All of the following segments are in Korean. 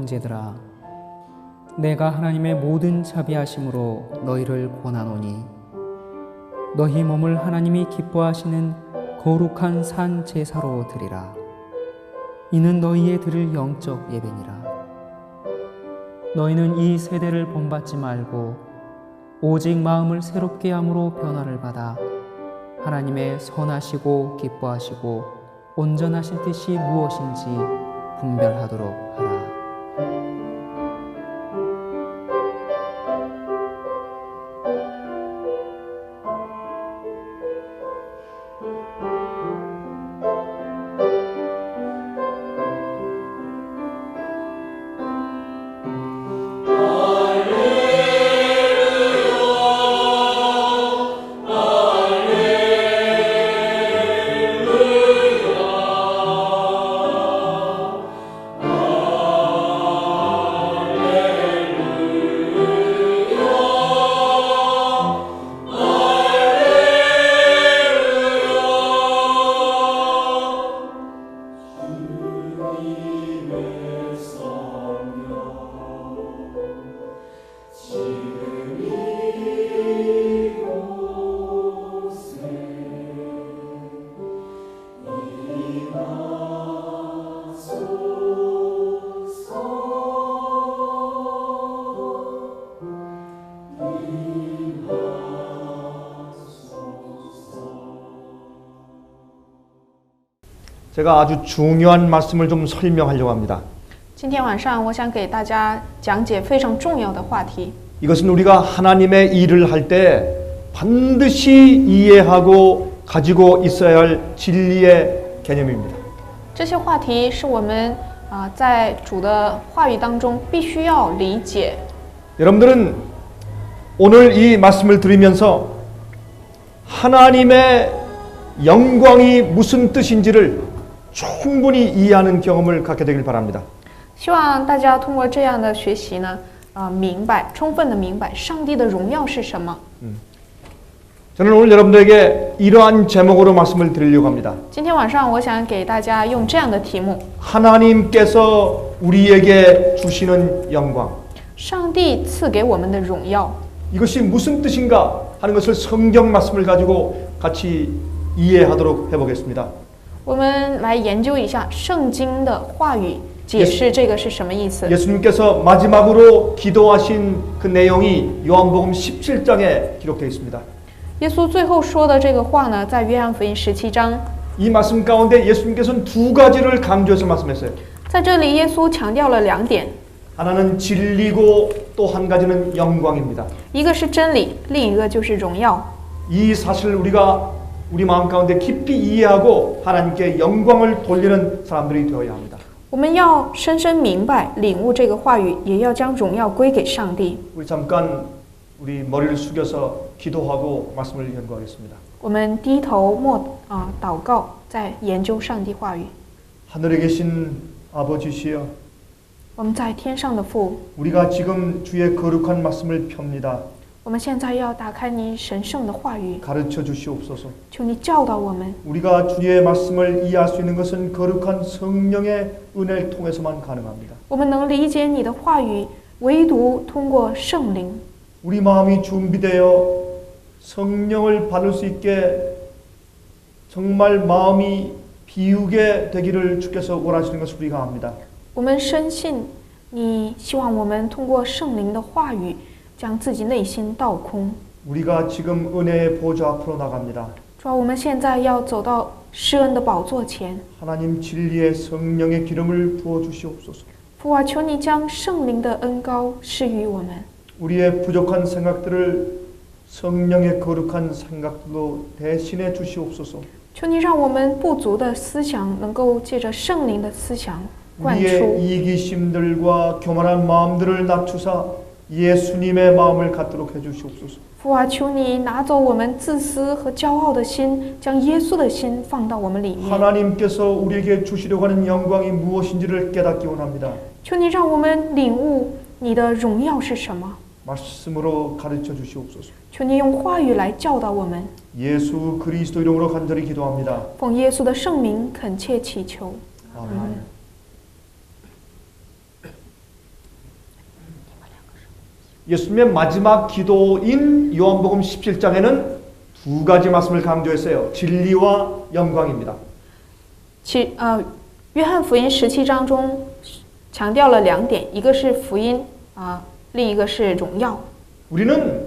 형제들아, 내가 하나님의 모든 자비하심으로 너희를 권하노니 너희 몸을 하나님이 기뻐하시는 거룩한 산 제사로 드리라. 이는 너희의 드릴 영적 예배니라. 너희는 이 세대를 본받지 말고 오직 마음을 새롭게 함으로 변화를 받아 하나님의 선하시고 기뻐하시고 온전하신 뜻이 무엇인지 분별하도록 하라. 제가 아주 중요한 말씀을 좀 설명하려고 합니다. 今天晚上我想给大家讲解非常重要的话题。 이것은 우리가 하나님의 일을 할 때 반드시 이해하고 가지고 있어야 할 진리의 개념입니다. 这些话题是我们在主的话语当中必须要理解。 여러분들은 오늘 이 말씀을 들으면서 하나님의 영광이 무슨 뜻인지를 충분히 이해하는 경험을 갖게 되길 바랍니다. 希望大家通过这样的学习呢，充分的明白上帝的荣耀是什么。 저는 오늘 여러분들에게 이러한 제목으로 말씀을 드리려고 합니다. 今天晚上我想给大家用这样的题目： 하나님께서 우리에게 주시는 영광. 上帝赐给我们的荣耀。 이것이 무슨 뜻인가 하는 것을 성경 말씀을 가지고 같이 이해하도록 해보겠습니다. 我们来研究一下圣经的话语，解释这个是什么意思。 예수님께서 마지막으로 기도하신 그 내용이 요한복음 17장에 기록되어 있습니다. 耶稣最后说的这个话呢，在约翰福音17章。 이 말씀 가운데 예수님께서는 두 가지를 강조해서 말씀했어요. 在这里，耶稣强调了两点， 하나는 진리고 또 한 가지는 영광입니다. 一个是真理，另一个就是荣耀。 이 사실을 우리가 우리 마음 가운데 깊이 이해하고 하나님께 영광을 돌리는 사람들이 되어야 합니다. 我们要深深明白、领悟这个话语，也要将荣耀归给上帝。 우리 잠깐 우리 머리를 숙여서 기도하고 말씀을 연구하겠습니다. 我们低头祷告，在研究上帝话语。 하늘에 계신 아버지시여, 我们在天上的父， 우리가 지금 주의 거룩한 말씀을 펴니다. 我们现在要打开你神圣的话语， 가르쳐 주시옵소서. 求你教导我们。 우리가 주의 말씀을 이해할 수 있는 것은 거룩한 성령의 은혜를 통해서만 가능합니다. 我们能理解你的话语，唯独通过圣灵。 우리 마음이 준비되어 성령을 받을 수 있게 정말 마음이 비우게 되기를 주께서 원하시는 것을 우리가 압니다. 我们深信你希望我们通过圣灵的话语，将自己内心倒空。 우리가 지금 은혜의 보좌 앞으로 나갑니다. 主啊，我们现在要走到施恩的宝座前。 하나님 진리의 성령의 기름을 부어 주시옵소서. 父啊，求你将圣灵的恩膏施予我们。 우리의 부족한 생각들을 성령의 거룩한 생각들로 대신해 주시옵소서. 求你让我们不足的思想能够借着圣灵的思想灌 우리의 出。 이기심들과 교만한 마음들을 낮추사 예수님의 마음을 갖도록 해주시옵소서. 父啊，求你拿走我们自私和骄傲的心，将耶稣的心放到我们里面。 하나님께서 우리에게 주시려고 하는 영광이 무엇인지를 깨닫기 원합니다. 求你让我们领悟你的荣耀是什么。 말씀으로 가르쳐 주시옵소서. 求你用话语来教导我们。 예수 그리스도 이름으로 간절히 기도합니다. 奉耶稣的圣名恳切祈求。 아멘. 예수님의 마지막 기도인 요한복음 17장에는 두 가지 말씀을 강조했어요. 진리와 영광입니다. 约翰福音17章中强调了2点，一个是福音另一个是荣耀。 우리는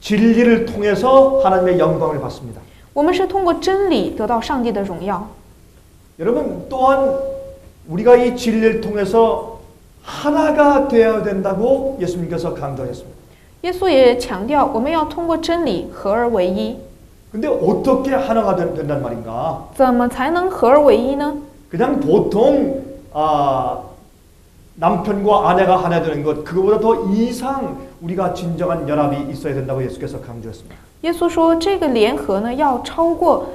진리를 통해서 하나님의 영광을 받습니다. 我们是通过真理得到上帝的荣耀。 여러분 또한 우리가 이 진리를 통해서 하나가 되어야 된다고 예수님께서 강조했습니다. 耶稣也强调我们要通过真理合而为一。 근데 어떻게 하나가 된단 말인가? 怎么才能合而为一呢？ 그냥 보통 남편과 아내가 하나 되는 것, 그거보다 더 이상 우리가 진정한 연합이 있어야 된다고 예수께서 강조했습니다. 耶稣说，这个联合呢，要超过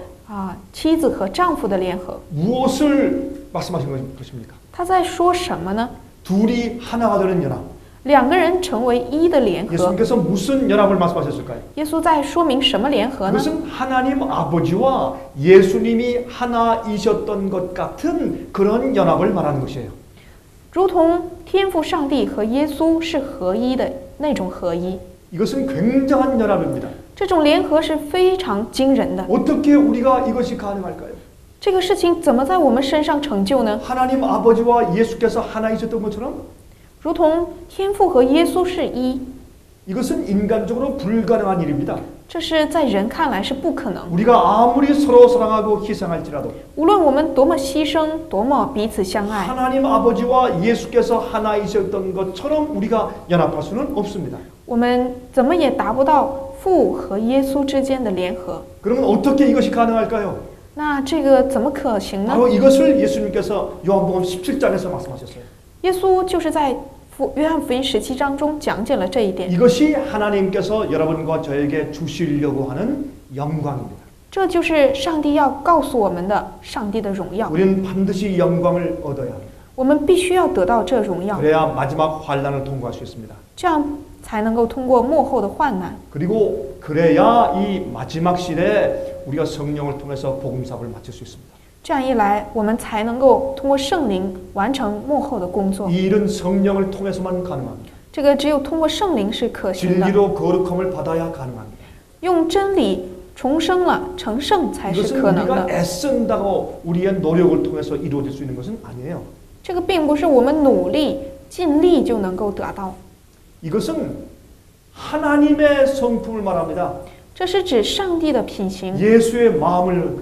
妻子和丈夫的联合。 무엇을 말씀하신 것입니까? 他在说什么呢？ 둘이 하나가 되는 연합. 2个人成为一的联合。 예수님께서 무슨 연합을 말씀하셨을까요? 耶稣在说明什么联合呢？ 그것은 하나님 아버지와 예수님이 하나이셨던 것 같은 그런 연합을 말하는 것이에요. 如同天父上帝和耶稣是合一的那种合一。 이것은 굉장한 연합입니다. 这种联合是非常惊人的。 어떻게 우리가 이것이 가능할까요? 这个事情怎么在我们身上成就呢？ 하나님 아버지와 예수께서 하나이셨던 것처럼 如同天父和耶稣是一， 이것은 인간적으로 불가능한 일입니다. 这是在人看来是不可能。 우리가 아무리 서로 사랑하고 희생할지라도 无论我们多么牺牲，多么彼此相爱， 하나님 아버지와 예수께서 하나이셨던 것처럼 우리가 연합할 수는 없습니다. 我们怎么也达不到父和耶稣之间的联合。 그러면 어떻게 이것이 가능할까요? 那这个怎么可行呢？ 바로 이것을 예수님께서 요한복음 17장에서 말씀하셨어요. 耶稣就是在约翰福音17章中讲解了这一点。 이것이 하나님께서 여러분과 저에게 주시려고 하는 영광입니다. 这就是上帝要告诉我们的上帝的荣耀。 우리는 반드시 영광을 얻어야 합니다. 我们必须要得到这荣耀， 그래야 마지막 환난을 통과할 수 있습니다. 这样才能够通过幕后的患难。 그리고 그래야 이 마지막 시대에 우리가 성령을 통해서 복음 사업을 마칠 수 있습니다. 这样一来，我们才能够通过圣灵完成幕后的工作。 이 일은 성령을 통해서만 가능합니다. 这个只有通过圣灵是可行的。 진리로 거룩함을 받아야 가능합니다. 用真理重生了，成圣才是 이것은 可能 우리가 的。 애쓴다고 우리의 노력을 통해서 이루어질 수 있는 것은 아니에요. 这个并不是我们努力尽力就能够得到， 이것은 하나님의 성품을 말합니다. 这是指上帝的品行， 예수의 마음을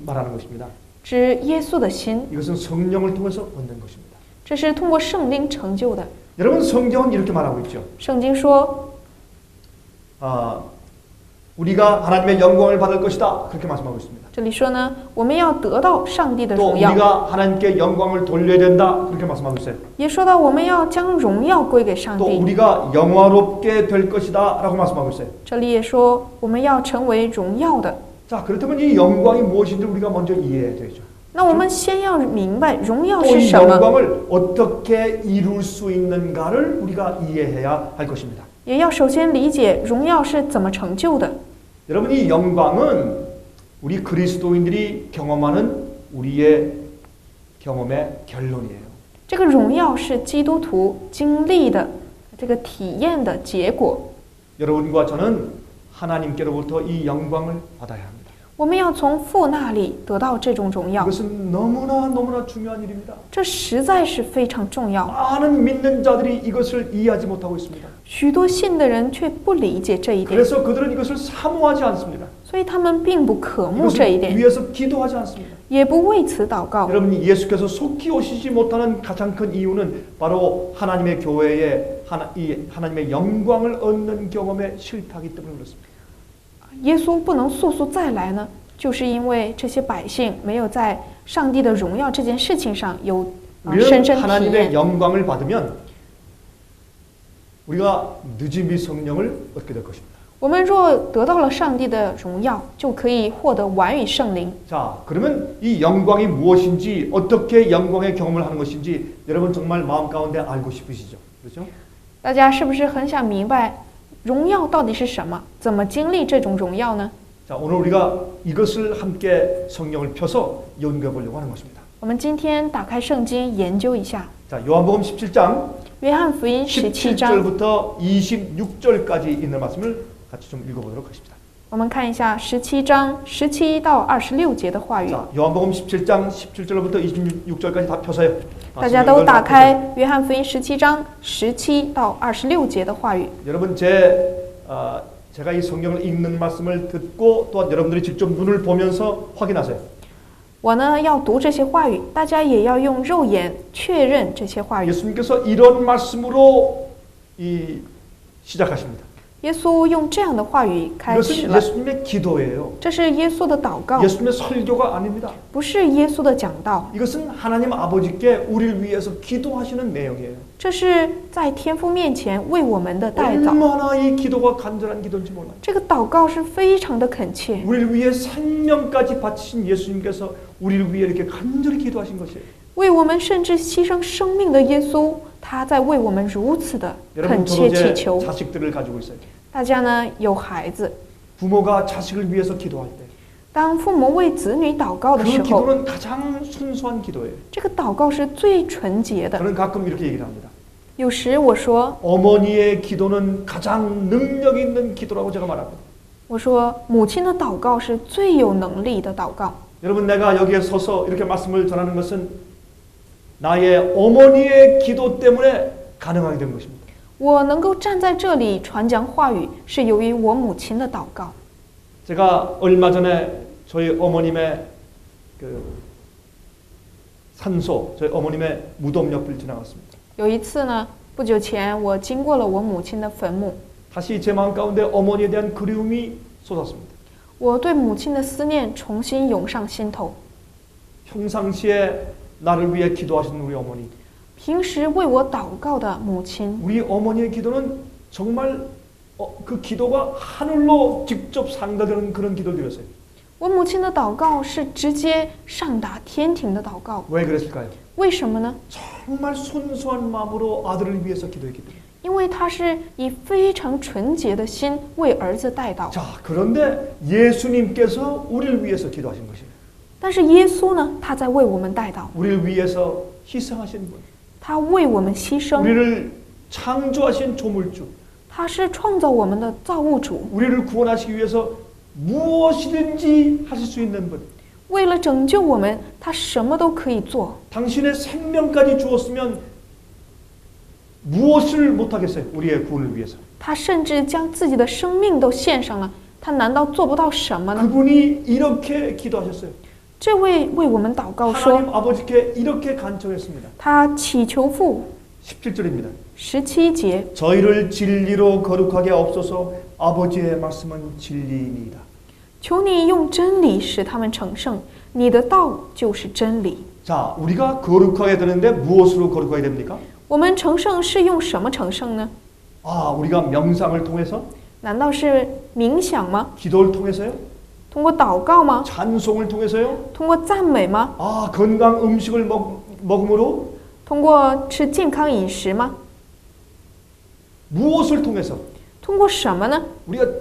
말하는 것입니다. 指耶稣的心， 이것은 성령을 통해서 얻는 것입니다. 这是通过圣灵成就的。 여러분 성경은 이렇게 말하고 있죠. 圣经说， 우리가 하나님의 영광을 받을 것이다. 그렇게 말씀하고 있습니다. 这里说呢，我们要得到上帝的 또 荣耀， 우리가 하나님께 영광을 돌려야 된다. 그렇게 말씀하고 있어요. 也说到我们要将荣耀归给上 또 帝。 우리가 영화롭게 될 것이다. 라고 말씀하고 있어요. 这里也说我们要成为荣耀的。 자, 그렇다면 이 영광이 무엇인지 우리가 먼저 이해해야 되죠. 那我们先要明白荣耀 또 是 이 什么， 영광을 어떻게 이룰 수 있는가를 우리가 이해해야 할 것입니다. 也要首先理解荣耀是怎么成就的。 여러분 이 영광은 우리 그리스도인들이 경험하는 우리의 경험의 결론이에요. 这个荣耀是基督徒经历的这个体验的结果。 여러분과 저는 하나님께로부터 이 영광을 받아야 합니다. 我们要从父那里得到这种荣耀， 이것은 너무나 중요한 일입니다. 这实在是非常重要。 많은 믿는 자들이 이것을 이해하지 못하고 있습니다. 许多信的人却不理解这一点， 그래서 그들은 이것을 사모하지 않습니다. 所以他们并不渴慕这一 이것을 点， 위해서 기도하지 않습니다. 也不为此祷告。 여러분 예수께서 속히 오시지 못하는 가장 큰 이유는 바로 하나님의 교회에 하나님의 영광을 얻는 경험에 싫다기 때문에 그렇습니다. 耶稣不能速速再来呢，就是因为这些百姓没有在上帝的荣耀这件事情上有深 우리는 深体 하나님의 验。 영광을 받으면 우리가 늦음이 성령을 얻게 될 것입니다. 我们若得到了上帝的荣耀，就可以获得晚雨圣灵。 자, 그러면 이 영광이 무엇인지 어떻게 영광의 경험을 하는 것인지 여러분 정말 마음 가운데 알고 싶으시죠? 그렇죠? 大家是不是很想明白荣耀到底是什么？怎么经历这种荣耀呢？ 자, 오늘 우리가 이것을 함께 성경을 펴서 연구해 보려고 하는 것입니다. 我们今天打开圣经研究一下。 자, 요한복음 17장 约翰福音17章， 17절부터 26절까지 있는 말씀을 같이 좀 읽어보도록 하겠습니다. 我们看一下17章17到26节的话语。 자, 요한복음 17장 17절부터 26절까지 다 펴서요. 大家都打开约翰福音17章17到26节的话语。 여러분 제가 이 성경을 읽는 말씀을 듣고 또한 여러분들이 직접 눈을 보면서 확인하세요. 我呢要读这些话语，大家也要用肉眼确认这些话语。 예수님께서 이런 말씀으로 시작하십니다. 耶稣用这样的话语开始 이것은 了， 예수님의 기도예요. 这是耶稣的祷告， 예수님의 설교가 아닙니다. 不是耶稣的讲道， 이것은 하나님 아버지께 우리를 위해서 기도하시는 내용이에요. 这是在天父面前为我们的代祷。 얼마나 이 기도가 간절한 기도인지 몰라요. 这个祷告是非常的恳切， 우리를 위해 생명까지 바치신 예수님께서 우리를 위해 이렇게 간절히 기도하신 것이에요. 为我们甚至牺牲生命的耶稣，他在为我们如此的 여러분 恳切 저도 祈 제 求。 자식들을 가지고 있어요. 大家呢有孩子， 부모가 자식을 위해서 기도할 때 当父母为子女祷告的 그 时候， 기도는 가장 순수한 기도예요. 这个祷告是最纯洁的。 저는 가끔 이렇게 얘기를 합니다. 有时我说， 어머니의 기도는 가장 능력 있는 기도라고 제가 말합니다. 我说母亲的祷告是最有能力的祷告。 여러분 내가 여기에 서서 이렇게 말씀을 전하는 것은 나의 어머니의 기도 때문에 가능하게 된 것입니다. 我能够站在这里传讲话语，是由于我母亲的祷告。 제가 얼마 전에 저희 어머님의 그 산소, 저희 어머님의 무덤 옆을 지나갔습니다. 有一次呢，不久前我经过了我母亲的坟墓， 다시 제 마음 가운데 어머니에 대한 그리움이 쏟았습니다. 我对母亲的思念重新涌上心头。 평상시에 나를 위해 기도하시는 우리 어머니, 平时为我祷告的母亲， 우리 어머니의 기도는 정말 그 기도가 하늘로 직접 상달되는 그런 기도를 드렸어요. 我母亲的祷告是直接上达天庭的祷告。 왜 그랬을까요? 为什么呢？ 정말 순수한 마음으로 아들을 위해서 기도했기 때문에. 因为她是以非常纯洁的心为儿子代祷。 자, 그런데 예수님께서 우리를 위해서 기도하신 것이에요. 但是耶稣呢，他在为我们代祷， 우리를 위해서 희생하신 분, 他为我们牺牲， 우리를 창조하신 조물주, 他是创造我们的造物主， 우리를 구원하시기 위해서 무엇이든지 하실 수 있는 분. 为了拯救我们，他什么都可以做。 당신의 생명까지 주었으면 무엇을 못하겠어요? 우리의 구원을 위해서. 他甚至将自己的生命都献上了，他难道做不到什么呢？ 그분이 이렇게 기도하셨어요. 这位为我们祷告 하나님 说， 아버지께 이렇게 간청했습니다. 他祈求父 17절입니다. 17节， 저희를 진리로 거룩하게 없어서 아버지의 말씀은 진리입니다. 求你用真理使他们成圣，你的道就是真理。 자, 우리가 거룩하게 되는데 무엇으로 거룩하게 됩니까? 我们成圣是用什么成圣呢？ 아, 우리가 명상을 통해서, 难道是冥想吗？ 기도를 통해서요? 通过祷告吗？ 찬송을 통해서요? 通过赞美吗？ 아, 건강 음식을 먹음으로? 通过吃健康饮食吗？ 무엇을 통해서? 通过什么呢？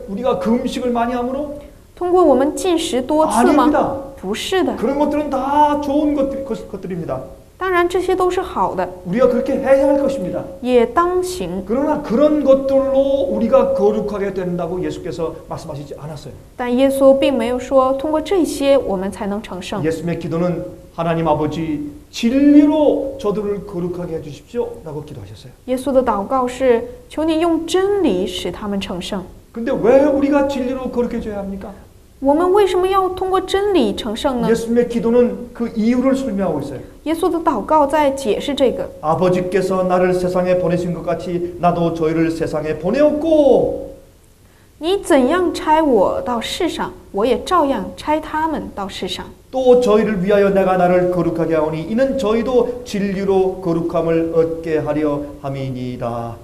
우리가 그 음식을 많이 함으로? 通过我们进食多次吗？ 아닙니다. 不是的， 그런 것들은 다 좋은 것들입니다. 当然这些都是好的， 우리가 그렇게 해야 할 것입니다. 也当行。 그러나 그런 것들로 우리가 거룩하게 된다고 예수께서 말씀하시지 않았어요. 但耶稣并没有说通过这些我们才能成圣。 예수님의 기도는 하나님 아버지 진리로 저들을 거룩하게 해주십시오 라고 기도하셨어요. 耶稣的祷告是求你用真理使他们成圣。 근데 왜 우리가 진리로 거룩해져야 합니까? 我们为什么要通过真理成圣呢？ 예수님의 기도는 그 이유를 설명하고 있어요. 耶稣的祷告在解释这个。 아버지께서 나를 세상에 보내신 것 같이 나도 저희를 세상에 보내었고 你怎样差我到世上，我也照样差他们到世上。 또 저희를 위하여 내가 나를 거룩하게 하오니 이는 저희도 진리로 거룩함을 얻게 하려 함이니이다.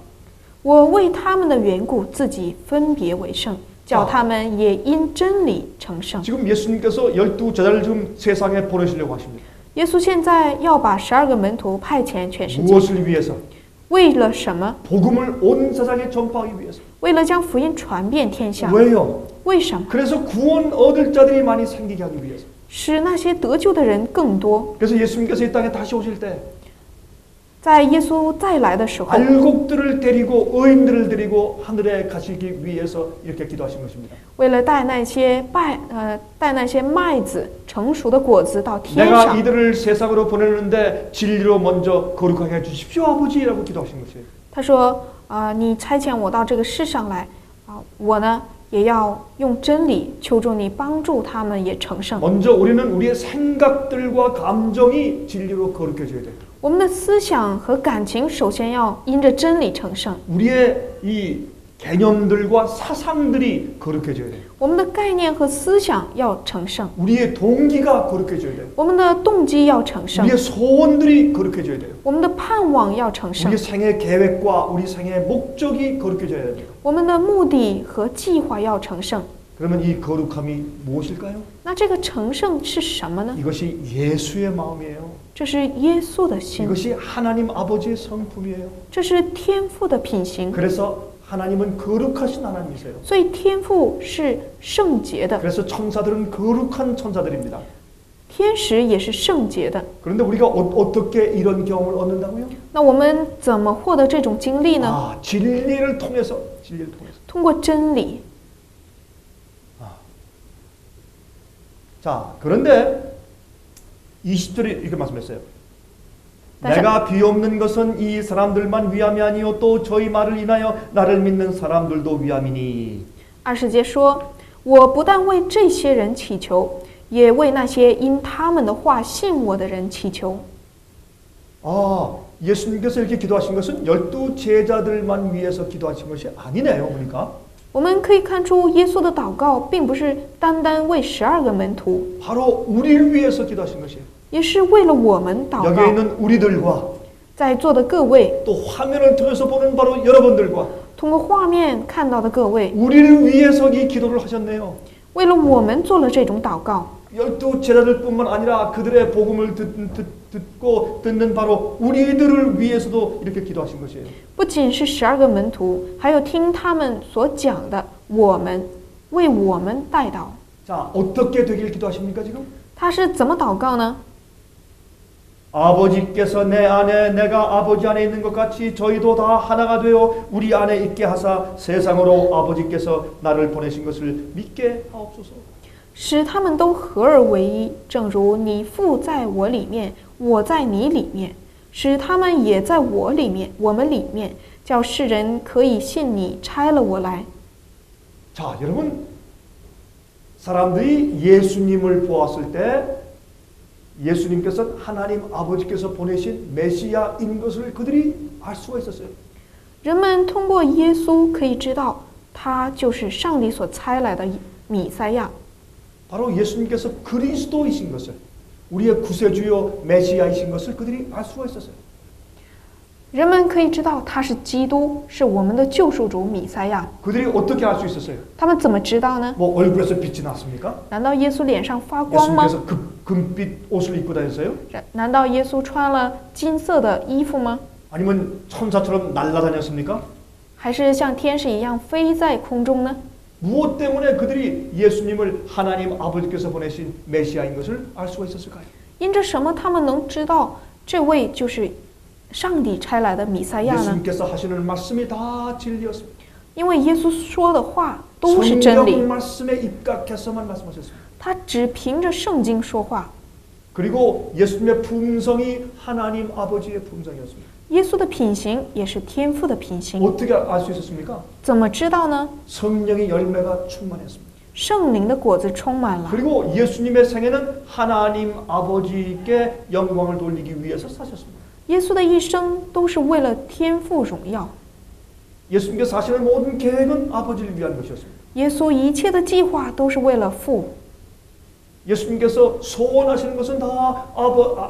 我为他们的缘故，自己分别为圣，叫他们也因真理成圣。 지금 예수님께서 12제자를 지금 세상에 보내시려고 하십니다. 耶稣现在要把12个门徒派遣全世界， 무엇을 위해서? 为了什么？ 복음을 온 세상에 전파하기 위해서. 为了将福音传遍天下。 왜요? 为什么？ 그래서 구원 얻을 자들이 많이 생기게 하기 위해서. 使那些得救的人更多。 그래서 예수님께서 이 땅에 다시 오실 때在耶稣再来的时候， 알곡들을 데리고 의인들을 데리고 하늘에 가시기 위해서 이렇게 기도하신 것입니다. 为了带那些麦子成熟的果子到天 내가 上， 이들을 세상으로 보내는데 진리로 먼저 거룩하게 해주십시오 아버지라고 기도하신 것이에요. 他说：“你差遣我到这个世上来，我呢也要用真理求助你，帮助他们也成圣。 먼저 우리는 우리의 생각들과 감정이 진리로 거룩해져야 돼요. 我们的思想和感情首先要因着真理成圣， 우리의 이 개념들과 사상들이 거룩해져야 돼요. 我们的概念和思想要成圣， 우리의 동기가 거룩해져야 돼요. 我们的动机要成圣， 우리의 소원들이 거룩해져야 돼요. 我们的盼望要成圣 우리 ， 생의 계획과 우리 생의 목적이 거룩해져야 돼요. 我们的目的和计划要成圣。 그러면 이 거룩함이 무엇일까요? 那这个成圣是什么呢？ 이것이 예수의 마음이에요. 这是耶稣的心， 이것이 하나님 아버지의 성품이에요. 这是天父的品行。 그래서 하나님은 거룩하신 하나님이세요. 所以天父是圣洁的， 그래서 천사들은 거룩한 천사들입니다. 天使也是圣洁的。 그런데 우리가 어떻게 이런 경험을 얻는다고요? 那我们怎么获得这种经历呢？ 진리를 통해서. 通过真理。 자, 그런데 20절에 이렇게 말씀했어요. 다시 내가 비옵는 것은 이 사람들만 위함이 아니요 또 저희 말을 인하여 나를 믿는 사람들도 위함이니. 20节说：“我不但为这些人祈求，也为那些因他们的话信我的人祈求。” 예수님께서 이렇게 기도하신 것은 12 제자들만 위해서 기도하신 것이 아니네요. 보니까. 我们可以看出，耶稣的祷告并不是单单为12个门徒， 바로 우리를 위해서 기도하신 것이에요. 也是为了我们祷 여기에 告。 있는 우리들과 在座的各位， 또 화면을 통해서 보는 바로 여러분들과 通过画面看到的各位， 우리를 위해서 이 기도를 하셨네요. 为了我们做了这种祷告。 12 제자들뿐만 아니라 그들의 복음을 듣고 듣는 바로 우리들을 위해서도 이렇게 기도하신 것이에요. 不仅是12个门徒，还有听他们所讲的我们，为我们代祷。 자, 어떻게 되길 기도하십니까 지금? 他是怎么祷告呢？ 아버지께서 내 안에 내가 아버지 안에 있는 것 같이 저희도 다 하나가 되어 우리 안에 있게 하사 세상으로 아버지께서 나를 보내신 것을 믿게 하옵소서. 使他们都合而为一，正如你父在我里面，我在你里面，使他们也在我里面，我们里面，叫世人可以信你差了我来。 자, 여러분, 사람들이 예수님을 보았을 때 예수님께서 하나님 아버지께서 보내신 메시아인 것을 그들이 알 수가 있었어요. 人们通过耶稣可以知道，他就是上帝所差来的弥赛亚。 바로 예수님께서 그리스도이신 것을, 우리의 구세주요 메시아이신 것을 그들이 알 수가 있었어요. 人们可以知道他是基督，是我们的救赎主弥赛亚。 그들이 어떻게 알 수 있었어요? 他们怎么知道呢？ 뭐 얼굴에서 빛이 났습니까? 难道耶稣脸上发光吗？ 예수님께서 금빛 옷을 입고 다녔어요? 难道耶稣穿了金色的衣服吗？ 아니면 천사처럼 날아다녔습니까? 还是像天使一样飞在空中呢？ 무엇 때문에 그들이 예수님을 하나님 아버지께서 보내신 메시아인 것을 알 수가 있었을까요? 因着什么他们能知道这位就是上帝差来的弥赛亚呢？ 예수님께서 하시는 말씀이 다 진리였습니다. 因为耶稣说的话都是真 성경 理， 말씀에 입각해서만 말씀하셨습니다. 他只凭着圣经说话。 그리고 예수님의 품성이 하나님 아버지의 품성이었습니다. 耶稣的品行也是天父的品行， 어떻게 알 수 있었습니까? 怎么知道呢？ 성령의 열매가 충만했습니다. 圣灵的果子充满了。 그리고 예수님의 생애는 하나님 아버지께 영광을 돌리기 위해서 사셨습니다. 耶稣的一生都是为了天父荣耀。 예수님께서 사시는 모든 계획은 아버지를 위한 것이었습니다. 耶稣一切的计划都是为了父。 예수님께서 소원하시는 것은 다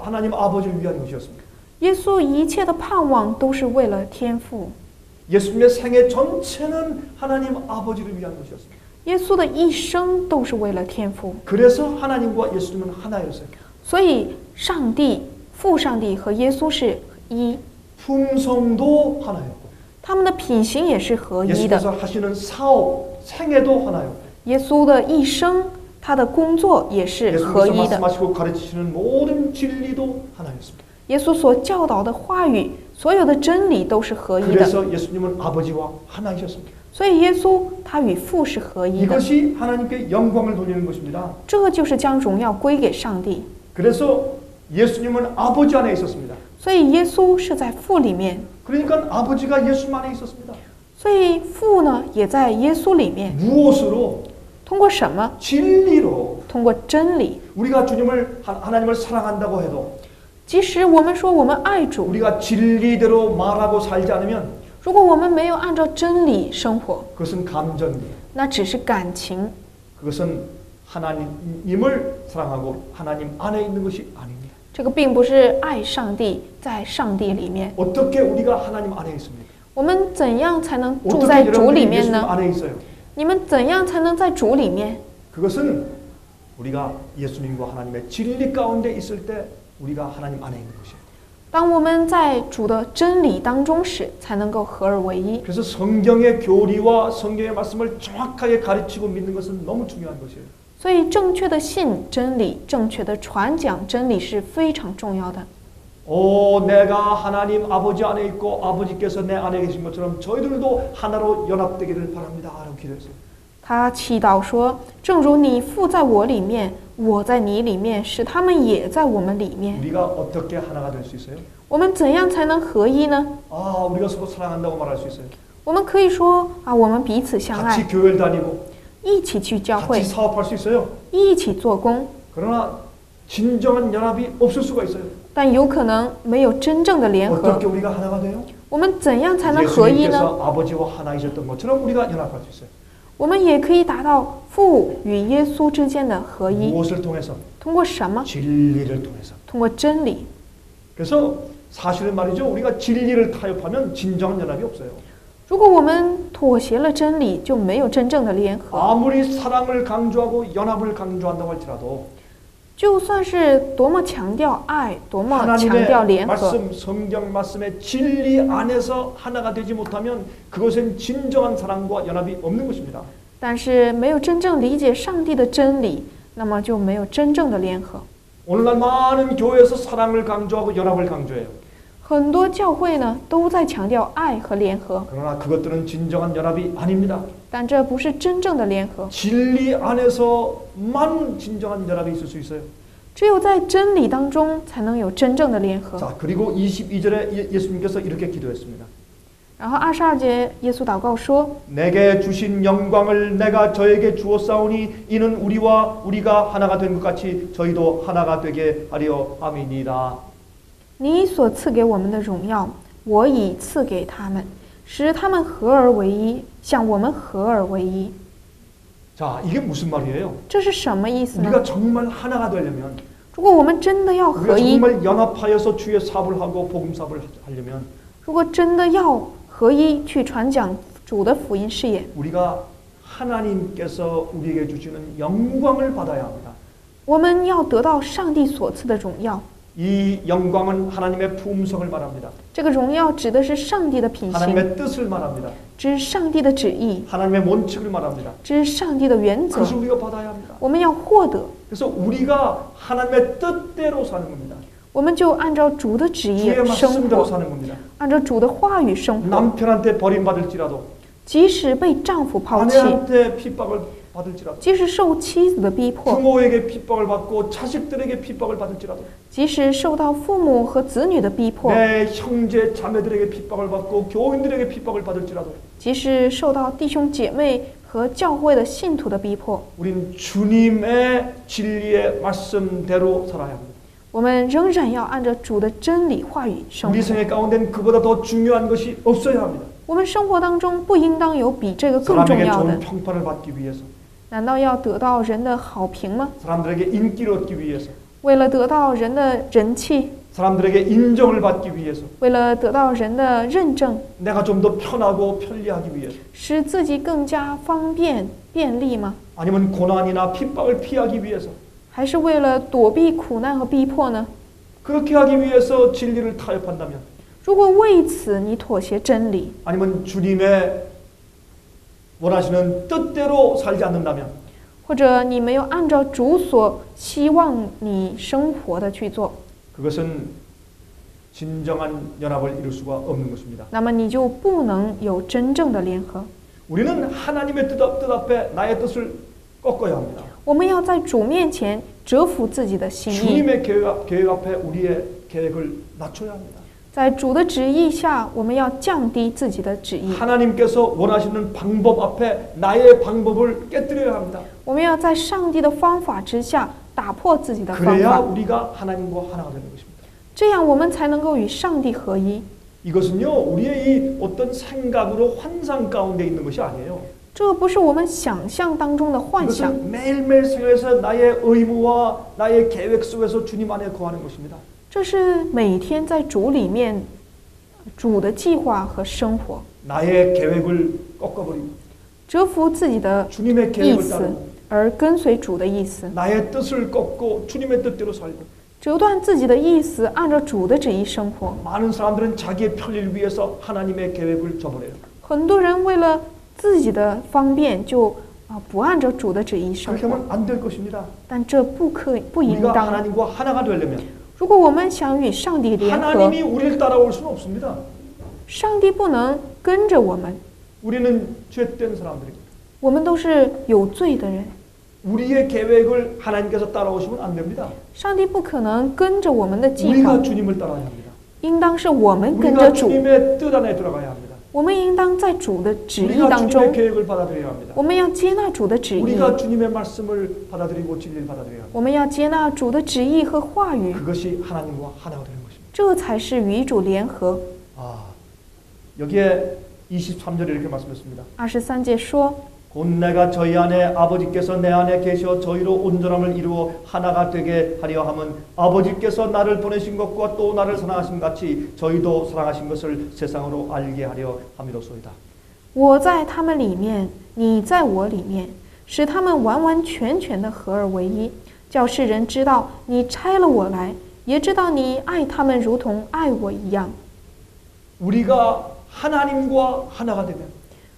하나님 아버지를 위한 것이었습니다. 耶稣一切的盼望都是为了天父。 예수님의 생애 전체는 하나님 아버지를 위한 것이었습니다. 耶稣的一生都是为了天父。 그래서 하나님과 예수님은 하나였어요. 所以上帝、父上帝和耶稣是一， 품성도 하나였고 他们的品行也是合一的。 예수님께서 하시는 사업, 생애도 하나였고 耶稣的一生，他的工作也是合 예수님께서 一的。 말씀하시고 가르치시는 모든 진리도 하나였습니다. 耶稣所教导的话语，所有的真理都是合一的。 그래서 예수님은 아버지와 하나이셨습니다. 所以耶稣他与父是合一的， 이것이 하나님께 영광을 돌리는 것입니다. 这就是将荣耀归给上帝。 그래서 예수님은 아버지 안에 있었습니다. 所以耶稣是在父里面， 그러니까 아버지가 예수님 안에 있었습니다. 所以父呢也在耶稣里面。 무엇으로? 通过什么？ 진리로. 通过真理。 우리가 주님을 하나님을 사랑한다고 해도 即使我们说我们爱主， 우리가 진리대로 말하고 살지 않으면 如果我们没有按照真理生活， 그것은 감정이에요. 那只是感情， 그것은 하나님을 사랑하고 하나님 안에 있는 것이 아닙니다. 这个并不是爱上帝，在上帝里面。 어떻게 우리가 하나님 안에 있습니까? 我们怎样才能住在 어떻게 主里 여러분들이 面 예수님 呢？ 안에 있어요? 你们怎样才能在主里面？ 그것은 우리가 예수님과 하나님의 진리 가운데 있을 때 우리가 하나님 안에 있는 것이에요. 当我们在主的真理当中时，才能够合而为一。 그래서 성경의 교리와 성경의 말씀을 정확하게 가르치고 믿는 것은 너무 중요한 것이에요. 所以，正确的信真理，正确的传讲真理是非常重要的。 내가 하나님 아버지 안에 있고 아버지께서 내 안에 계신 것처럼 저희들도 하나로 연합되기를 바랍니다. 라고 기도했어요. 他祈祷说：“正如你父在我里面，我在你里面，使他们也在我们里面。 우리가 어떻게 하나가 될 수 있어요? 我们怎样才能合一呢？ 우리가 서로 사랑한다고 말할 수 있어요. 我们可以说我们彼此相 같이 爱， 교회를 다니고 一起去教 같이 会， 사업할 수 있어요. 一起做工。 그러나 진정한 연합이 없을 수가 있어요. 但有可能没有真正的联合。 어떻게 우리가 하나가 돼요? 我们怎样才能合一呢？ 예수님께서 아버지와 하나이셨던 것처럼 우리가 연합할 수 있어요. 我们也可以达到父与耶稣之间的合一。 무엇을 통해서? 通过什么？ 진리를 통해서. 通过真理。 그래서 사실은 말이죠. 우리가 진리를 타협하면 진정한 연합이 없어요. 如果我们妥协了真理，就没有真正的联合。 아무리 사랑을 강조하고 연합을 강조한다고 할지라도 就算是多么强调爱，多么强调 하나님의 联合， 말씀, 성경 말씀의 진리 안에서 하나가 되지 못하면 그것은 진정한 사랑과 연합이 없는 것입니다. 但是没有真正理解上帝的真理，那么就没有真正的联合。 오늘날 많은 교회에서 사랑을 강조하고 연합을 강조해요. 很多教会呢都在强调爱和联合， 그러나 그것들은 진정한 연합이 아닙니다. 但这不是真正的联合。 진리 안에서만 진정한 연합이 있을 수 있어요. 只有在真理当中，才能有真正的联合。 자, 그리고 22절에 예수님께서 이렇게 기도했습니다. 然后22节，耶稣祷告说： 내게 주신 영광을 내가 저에게 주었사오니 이는 우리가 하나가 된 것 같이 저희도 하나가 되게 하려 함이니라. 你所赐给我们的荣耀，我已赐给他们，使他们合而为一，像我们合而为一。 자, 이게 무슨 말이에요? 这是什么意思呢？ 우리가 정말 하나가 되려면 如果我们真的要合 우리가 一， 정말 연합하여서 주의 사업을 하고 복음 사업을 하려면 如果真的要合一去传讲主的福音事业， 우리가 하나님께서 우리에게 주시는 영광을 받아야 합니다. 我们要得到上帝所赐的荣耀。 이 영광은 하나님의 품성을 말합니다. 这个荣耀指的是上帝的品行， 하나님의 뜻을 말합니다. 指上帝的旨意， 하나님의 원칙을 말합니다. 指上帝的原则。 그것을 우리가 받아야 합니다. 我们要获得， 그래서 우리가 하나님의 뜻대로 사는 겁니다. 我们就按照主的旨意 주의 生 말씀대로 活， 사는 겁니다. 按照主的话语生活。 남편한테 버림받을지라도 即使被丈夫抛弃， 아내한테 핍박을 받을지라도 即使受妻子的逼迫， 부모에게 핍박을 받고 자식들에게 핍박을 받을지라도 即使受到父母和子女的逼迫， 내 형제 자매들에게 핍박을 받고 교인들에게 핍박을 받을지라도 即使受到弟兄姐妹和教会的信徒的逼迫， 우린 주님의 진리의 말씀대로 살아야 합니다. 我们仍然要按照主的真理话语生 우리 活。 생애 가운데는 그보다 더 중요한 것이 없어야 합니다. 我们生活当中不应当有比这个更重 사람에게 要的 좋은 。 평판을 받기 위해서 难道要得到人的好评吗？ 사람들에게 인기를 얻기 위해서 为了得到人的人气， 사람들에게 인정을 받기 위해서 为了得到人的认证， 내가 좀 더 편하고 편리하기 위해서 使自己更加方便便利吗？ 아니면 고난이나 핍박을 피하기 위해서 还是为了躲避苦难和逼迫呢？ 그렇게 하기 위해서 진리를 타협한다면 如果为此你妥协真理， 아니면 주님의 원하시는 뜻대로 살지 않는다면 或者你没有按照主所希望你生活的去做， 그것은 진정한 연합을 이룰 수가 없는 것입니다. 那么你就不能有真正的联合。 우리는 하나님의 뜻 앞에 나의 뜻을 꺾어야 합니다. 我们要在主面前折服自己的心意， 주님의 계획 앞에 우리의 계획을 낮춰야 합니다. 在主的旨意下，我们要降低自己的旨意， 하나님께서 원하시는 방법 앞에 나의 방법을 깨뜨려야 합니다. 我们要在上帝的方法之下打破自己的方 그래야 法， 우리가 하나님과 하나가 되는 것입니다. 这样我们才能够与上帝合一。 이것은요, 우리의 이 어떤 생각으로 환상 가운데 있는 것이 아니에요. 这不是我们想象当中的幻想， 이것은 매일매일 생활에서 나의 의무와 나의 계획 속에서 주님 안에 거하는 것입니다. 这是每天在主里面主的计划和生活， 나의 계획을 꺾어버리고 折服自己的 주님의 意 계획을 思， 따르고 而跟随主的意思， 나의 뜻을 꺾고 주님의 뜻대로 살고 折断自己的意思，按照主的旨意生活。 많은 사람들은 자기의 편리를 위해서 하나님의 계획을 저버려요. 很多人为了自己的方便，就不按照主的旨意生 그렇게 活， 하면 안 될 것입니다. 但这不应 우리가 当。 하나님과 하나가 되려면 如果我们想与上帝联合， 하나님이 우리를 따라올 수는 없습니다. 上帝不能跟着我们， 우리는 죄된 사람들입니다. 我们都是有罪的人， 우리의 계획을 하나님께서 따라오시면 안 됩니다. 上帝不可能跟着我们的计划， 우리가 주님을 따라야 합니다. 应当是我们跟着 우리가 主， 주님의 뜻 안에 들어가야 합니다. 我们应当在主的旨意 우리가 当 주님의 中， 계획을 받아들여야 합니다. 我们要接纳主的旨意， 우리가 주님의 말씀을 받아들이고 진리를 받아들여야 합니다. 我们要接纳主的旨意和话语， 그것이 하나님과 하나가 되는 것입니다. 这才是与主联合。 여기에 23절에 이렇게 말씀했습니다. 23节说。 곧 내가 저희 안에 아버지께서 내 안에 계셔 저희로 온전함을 이루어 하나가 되게 하려 함은 아버지께서 나를 보내신 것과 또 나를 사랑하신 같이 저희도 사랑하신 것을 세상으로 알게 하려 함이로소이다. 我在他们里面，你在我里面，使他们完完全全的合而为一，叫世人知道你差了我来，也知道你爱他们如同爱我一样。 우리가 하나님과 하나가 되면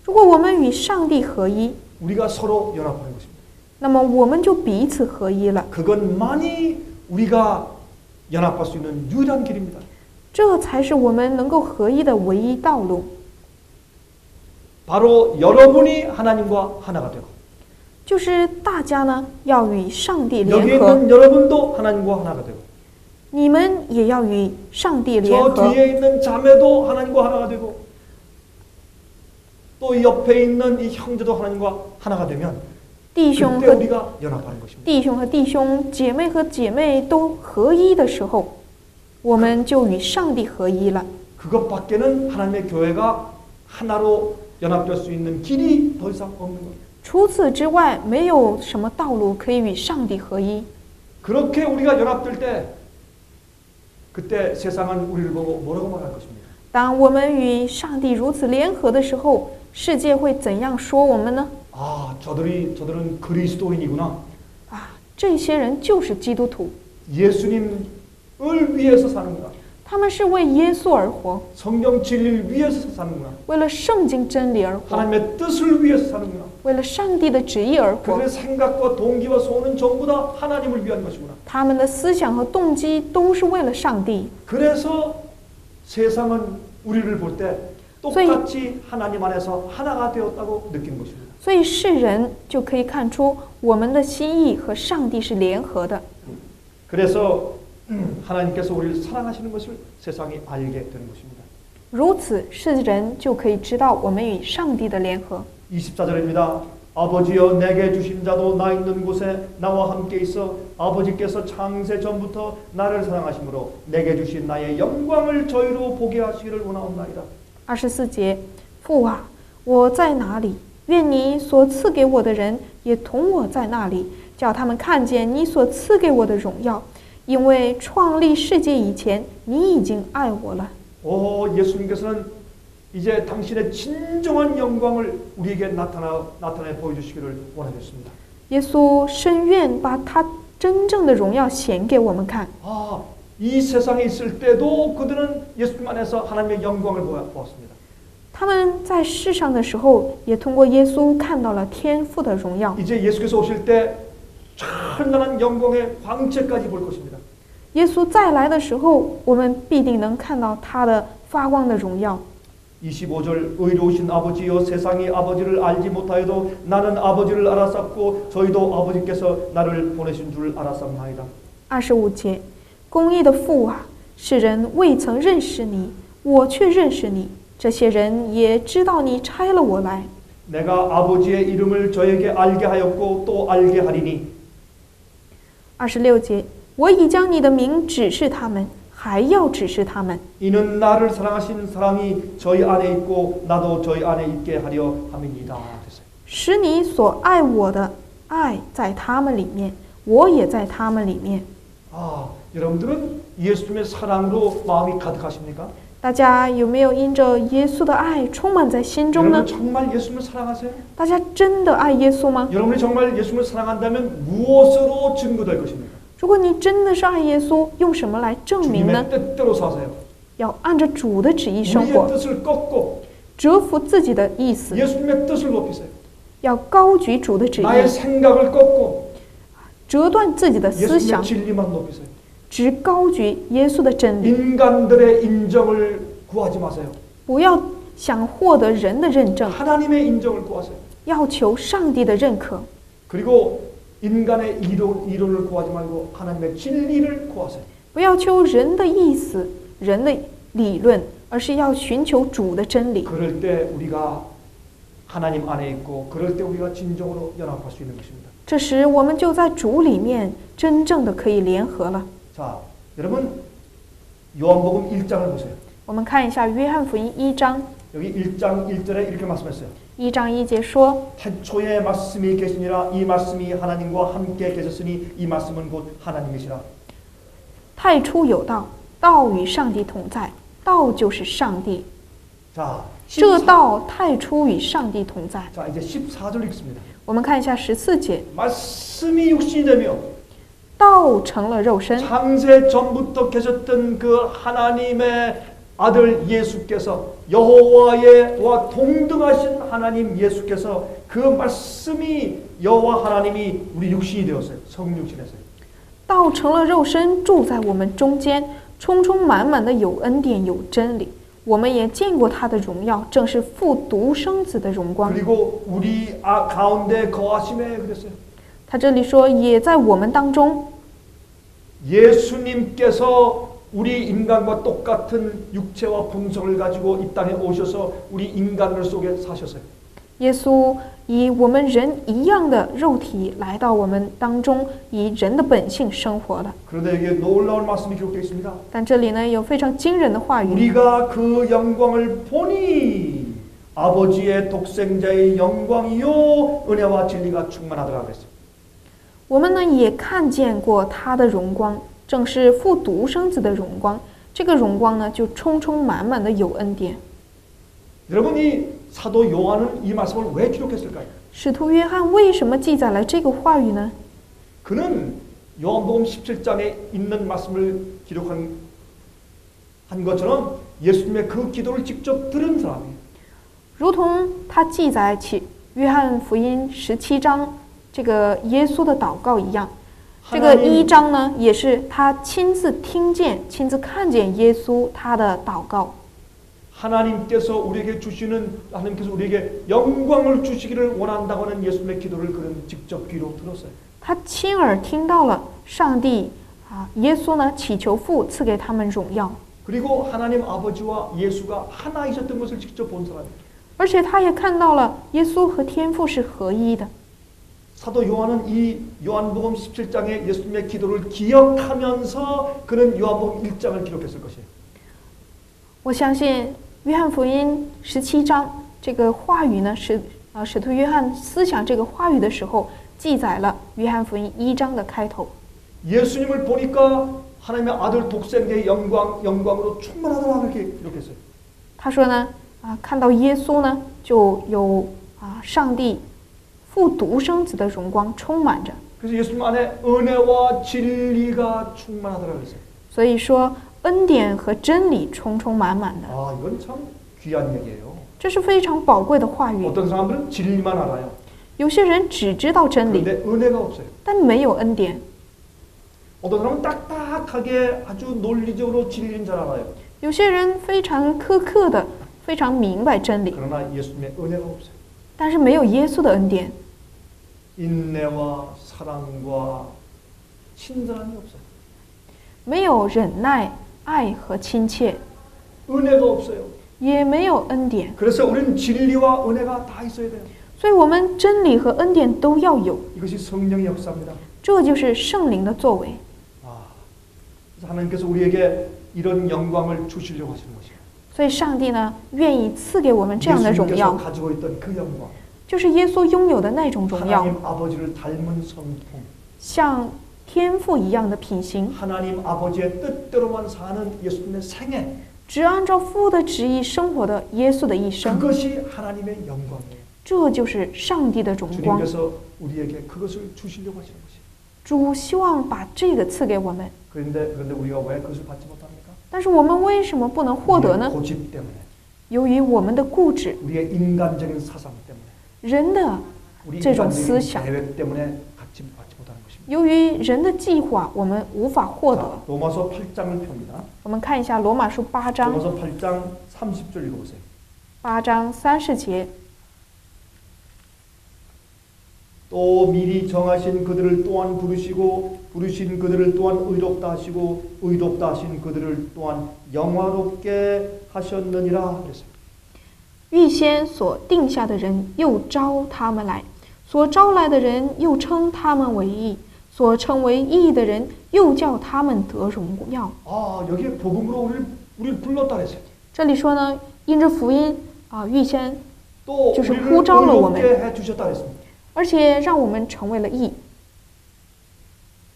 如果我们与上帝合一， 우리가 서로 연합하는 것입니다. 那么我们就彼此合一了。 그것만이 우리가 연합할 수 있는 유일한 길입니다. 这才是我们能够合一的唯一道路。 바로 여러분이 하나님과 하나가 되고 就是大家呢要与上帝 여기 联合， 있는 여러분도 하나님과 하나가 되고 你们也要与上帝联 저 合。 뒤에 있는 자매도 하나님과 하나가 되고 또 옆에 있는 이 형제도 하나님과 하나가 되면 弟兄 그때 和 우리가 연합하는 것입니다. 弟兄和弟兄、姐妹和姐妹都合一的时候，我们就与上帝合一了。 그것밖에는 하나님의 교회가 하나로 연합될 수 있는 길이 더 이상 없는 겁니다. 除此之外，没有什么道路可以与上帝合一。 그렇게 우리가 연합될 때 그때 세상은 우리를 보고 뭐라고 말할 것입니다. 当我们与上帝如此联合的时候，世界会怎样说我们呢？ 아, 저들은 그리스도인이구나. 这些人就是基督徒， 예수님을 위해서 사는구나. 他们是为耶稣而活， 성경 진리를 위해서 사는구나. 为了圣经真理而活， 하나님의 뜻을 위해서 사는구나. 为了上帝的旨意而活。 그들의 생각과 동기와 소원은 전부 다 하나님을 위한 것이구나. 他们的思想和动机都是为了上帝， 그래서 세상은 우리를 볼 때 똑같이 하나님 안에서 하나가 되었다고 느끼는 것입니다. 所以世人就可以看出我们的心意和上帝是联合的。 그래서 하나님께서 우리를 사랑하시는 것을 세상이 알게 되는 것입니다. 如此，世人就可以知道我们与上帝的联合。 24절입니다. 아버지여 내게 주신 자도 나 있는 곳에 나와 함께 있어 아버지께서 창세 전부터 나를 사랑하심으로 내게 주신 나의 영광을 저희로 보게 하시기를 원하옵나이다. 24节，父啊，我在哪里？愿你所赐给我的人也同我在那里，叫他们看见你所赐给我的荣耀。因为创立世界以前，你已经爱我了。 예수님께서는 이제 당신의 진정한 영광을 우리에게 나타내 보여주시기를 원하셨습니다. 耶稣深愿把他真正的荣耀显给我们看。 이 세상에 있을 때도 그들은 예수님 안에서 하나님의 영광을 보았습니다. 他们在世上的时候，也通过耶稣看到了天父的荣耀。 이제 예수께서 오실 때 찬란한 영광의 광채까지 볼 것입니다. 耶稣再来的时候，我们必定能看到他的发光的荣耀。 25절 의로우신 아버지여 세상이 아버지를 알지 못하여도 나는 아버지를 알았었고 저희도 아버지께서 나를 보내신 줄 알았사옵나이다. 25节，公义的父啊，世人未曾认识你，我却认识你，这些人也知道你差了我来。 내가 아버지의 이름을 저에게 알게 하였고 또 알게 하리니. 26节，我已将你的名指示他们，还要指示他们。 이는 나를 사랑하신 사랑이 저희 안에 있고 나도 저희 안에 있게 하려 함이니이다. 使你所爱我的爱在他们里面，我也在他们里面。 아, 여러분들은 예수님의 사랑으로 마음이 가득하십니까? 大家有没有因着耶稣的爱充满在心中呢？ 여러분 정말 예수님을 사랑하세요? 大家真的爱耶稣吗？ 여러분이 정말 예수님을 사랑한다면 무엇으로 증거될 것입니까? 如果你真的是爱耶稣，用什么来证明呢？ 주님의 뜻대로 사세요. 要按着主的旨意生 우리의 活， 뜻을 꺾고 折服自己的意思， 예수님의 뜻을 높이세요. 要高举主的旨 나의 意， 생각을 꺾고 折断自己的思 예수님의 想， 진리만 높이세요. 只高举耶稣的真理。 인간들의 인정을 구하지 마세요. 不要想获得人的认证， 하나님의 인정을 구하세요. 要求上帝的认可。 그리고 인간의 이론을 구하지 말고 하나님의 진리를 구하세요. 不要求人的意思、人的理论，而是要寻求主的真理。 그럴 때 우리가 하나님 안에 있고 그럴 때 우리가 진정으로 연합할 수 있는 것입니다. 这时，我们就在主里面真正的可以联合了。 자, 여러분 요한복음 1장을 보세요. 我们看一下约翰福音1章 여기 1장 1절에 이렇게 말씀했어요. 1章1节说： 태초에 말씀이 계시니라 이 말씀이 하나님과 함께 계셨으니 이 말씀은 곧 하나님이시라. 太初有道，道与上帝同在，道就是上帝。 자, 这道太初与上帝同在。 자, 이제 14절 읽습니다. 我们看一下14节， 말씀이 육신이 되며 道成了肉身， 창세 전부터 계셨던 그 하나님의 아들 예수께서 여호와와 동등하신 하나님 예수께서 그 말씀이 여호와 하나님이 우리 육신이 되었어요. 성육신에서요. 道成了肉身，住在我们中间，充充满满的有恩典有真理。我们也见过他的荣耀，正是父独生子的荣光。 그리고 우리 가운데 거하심에 그랬어요. 他这里说，也在我们当中。 예수님께서 우리 인간과 똑같은 육체와 본성을 가지고 이 땅에 오셔서 우리 인간들 속에 사셨어요. 耶稣以我们人一样的肉体来到我们当中，以人的本性生活了。 그런데 여기에 놀라운 말씀이 기록되어 있습니다. 但这里呢，有非常惊人的话语。 우리가 그 영광을 보니 아버지의 독생자의 영광이요 은혜와 진리가 충만하더라 그랬어요. 我们呢也看见过他的荣光，正是父独生子的荣光。这个荣光呢，就充充满满的有恩典。 여러분 이 사도 요한은 이 말씀을 왜 기록했을까요? 使徒约翰为什么记载了这个话语呢？ 그는 요한복음 17장에 있는 말씀을 기록한 것처럼 예수님의 그 기도를 직접 들은 사람이에요. 如同他记载起约翰福音17章这个耶稣的祷告一样，这个1章呢，也是他亲自听见、亲自看见耶稣他的祷告。 하나님께서 우리에게 영광을 주시기를 원한다고 하는 예수님의 기도를 그는 직접 귀로 들었어요. 他亲耳听到了上帝耶稣呢祈求父赐给他们荣耀， 그리고 하나님 아버지와 예수가 하나이셨던 것을 직접 본 사람이에요. 而且他也看到了耶稣和天父是合一的。 사도 요한은 이 요한복음 17장의 예수님의 기도를 기억하면서 그는 요한복음 1장을 기록했을 것이에요. 我相信约翰福音17章这个话语呢，使徒约翰思想这个话语的时候，记载了约翰福音1章的开头。 예수님을 보니까 하나님의 아들 독생자의 영광으로 충만하더라 그렇게 기록했어요. 他说呢，看到耶稣呢，就有上帝父独生子的荣光充满着。 그래서 예수님 안에 은혜와 진리가 충만하더라 그랬어요. 所以说，恩典和真理充充满满的。 아, 이건 참 귀한 얘기예요. 这是非常宝贵的话语。 어떤 사람들은 진리만 알아요. 有些人只知道真理， 그런데 은혜가 없어요. 但没有恩典。 어떤 사람은 딱딱하게 아주 논리적으로 진리는 잘 알아요. 有些人非常苛刻的，非常明白真理， 그러나 예수님의 은혜가 없어요. 但是没有耶稣的恩典， 인내와 사랑과 친절함이 없어요. 没有忍耐、爱和亲切， 은혜가 없어요. 也没有恩典。 그래서 우리는 진리와 은혜가 다 있어야 돼요. 所以，我们真理和恩典都要有， 이것이 성령의 역사입니다. 这就是圣灵的作为。 그래서 하나님께서 우리에게 이런 영광을 주시려고 하시는 것이에요. 所以，上帝呢，愿意赐给我们这样的荣 예수님께서 耀， 가지고 있던 그 영광, 就是耶稣拥有的那种荣耀， 하나님 아버지를 닮은 성품, 像天父一样的品行， 하나님 아버지의 뜻대로만 사는 예수님의 생애, 只按照父的旨意生活的耶稣的一生， 그것이 하나님의 영광이에요. 这就是上帝的荣光。 주님께서 우리에게 그것을 주시려고 하시는 것이에요. 主希望把这个赐给我们， 그런데 우리가 왜 그것을 받지 못합니까? 但是我们为什么不能获得 우리의 呢？ 고집 때문에, 由于我们的固执， 우리의 인간적인 사상 때문에, 人的 우리 这种 인간적인 思想， 계획 때문에 받지 못하는 것입니다. 由于人的计划，我们无法获得。 자, 로마서 8장을 펴니다. 我们看一下罗马书8章 로마서 8장 30절 읽어보세요. ，8章30节。 또 미리 정하신 그들을 또한 부르시고 부르신 그들을 또한 의롭다 하시고 의롭다 하신 그들을 또한 영화롭게 하셨느니라 그랬어요. 预先所定下的人，又招他们来；所招来的人，又称他们为义；所称为义的人，又叫他们得荣耀。 아 여기에 복음으로 우리를 불렀다 그랬어요. 这里说呢，因着福音预先， 또就是 우리를 呼召了我们。 의롭게 해주셨다 그랬습니다. 而且让我们成为了义。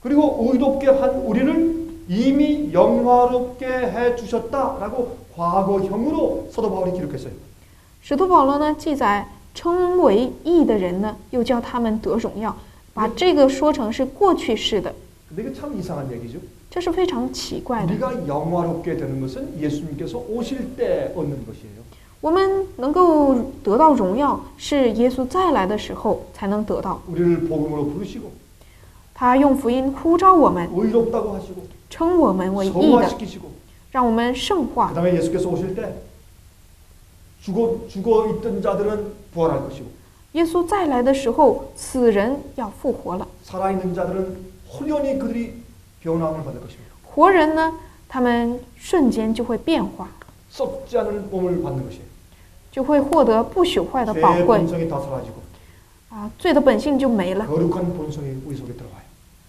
그리고 의롭게 한 우리를 이미 영화롭게 해주셨다라고 과거형으로 사도 바울이 기록했어요. 使徒保罗呢记载，称为义的人呢，又叫他们得荣耀，把这个说成是过去式的， 근데 이게 참 이상한 얘기죠. 这是非常奇怪的。 우리가 영화롭게 되는 것은 예수님께서 오실 때 얻는 것이에요. 我们能够得到荣耀，是耶稣再来的时候才能得到。 우리를 복음으로 부르시고 他用福音呼召我们， 의롭다고 하시고 称我们为义的， 성화시키시고 让我们圣化。 그다음에 예수께서 오실 때 죽어 있던 자들은 부활할 것이고 耶稣再来的时候，死人要复活了， 살아있는 자들은 혼연히 그들이 변함을 받을 것입니다. 活人呢，他们瞬间就会变化， 썩지 않은 몸을 받는 것이에요. 就会获得不朽坏的宝 죄의 贵 본성이 다 사라지고 罪的本性就没了， 거룩한 본성이 우리 속에 들어와요.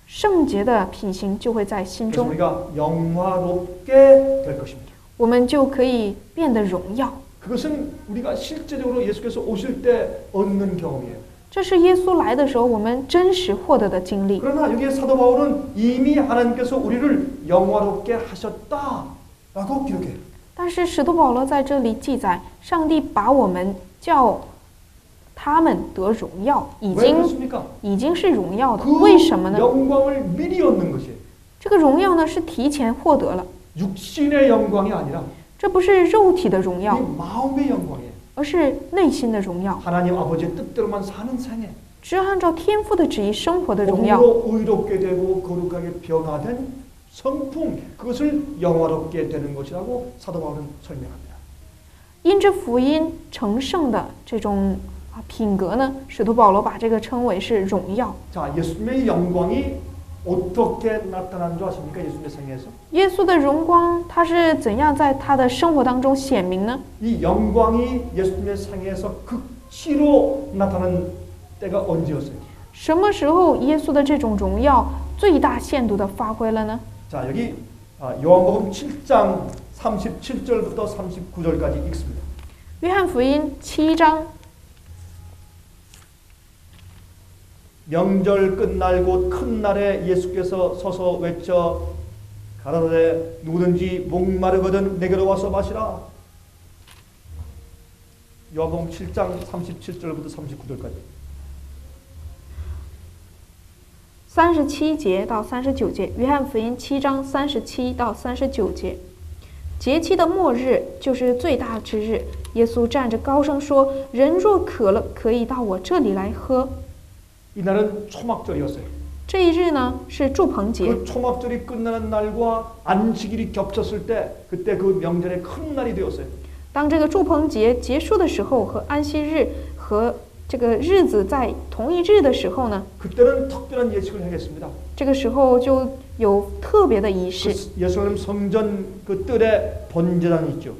圣洁的品行就会在心 그래서 中， 우리가 영화롭게 될 것입니다. 我们就可以变得荣耀。 그것은 우리가 실제적으로 예수께서 오실 때 얻는 경험이에요. 这是耶稣来的时候我们真实获得的经历。 그러나 여기에 사도 바울은 이미 하나님께서 우리를 영화롭게 하셨다라고 기록해요. 但是使徒保罗在这里记载，上帝把我们叫他们得荣耀， 왜 그렇습니까? 已经是荣耀的。 그 为什么呢？ 영광을 미리 얻는 것이에요. 这个荣耀呢是提前获得了， 육신의 영광이 아니라 这不是肉体的荣 이 耀， 마음의 영광이에요. 而是内心的荣耀， 하나님 아버지의 뜻대로만 사는 생애. 只按照天父的旨意生活的荣耀。 복음으로 의롭게 되고 거룩하게 변화된 성품, 그것을 영화롭게 되는 것이라고 사도 바울은 설명합니다. 因着福音成圣的这种品格呢，使徒保罗把这个称为是荣耀。 자, 예수님의 영광이 어떻게 나타난 줄 아십니까? 예수님의 생애에서? 耶稣的荣光，他是怎样在他的生活当中显明呢？ 이 영광이 예수님의 생애에서 극치로 나타난 때가 언제였어요? 什么时候耶稣的这种荣耀最大限度的发挥了呢？ 자, 여기 요한복음 7장 37절부터 39절까지 읽습니다. 约翰福音7章， 명절 끝날 곧 큰 날에 예수께서 서서 외쳐 가라사대 누구든지 목마르거든 내게로 와서 마시라. 요한복음 7장 37절부터 39절까지. 37节到39节，约翰福音7章37到39节。节期的末日就是最大之日，耶稣站着高声说：“人若渴了，可以到我这里来喝。” 이날은 초막절이었어요. 这一日呢是住棚节， 그 초막절이 끝나는 날과 안식일이 겹쳤을 때 그때 그 명절의 큰 날이 되었어요. 当这个住棚节结束的时候，和安息日和这个日子在同一日的时候呢， 그때는 특별한 예식을 하겠습니다. 这个时候就有特别的仪式。 그 예루살렘 성전 그 뜰에 번제단이 있죠.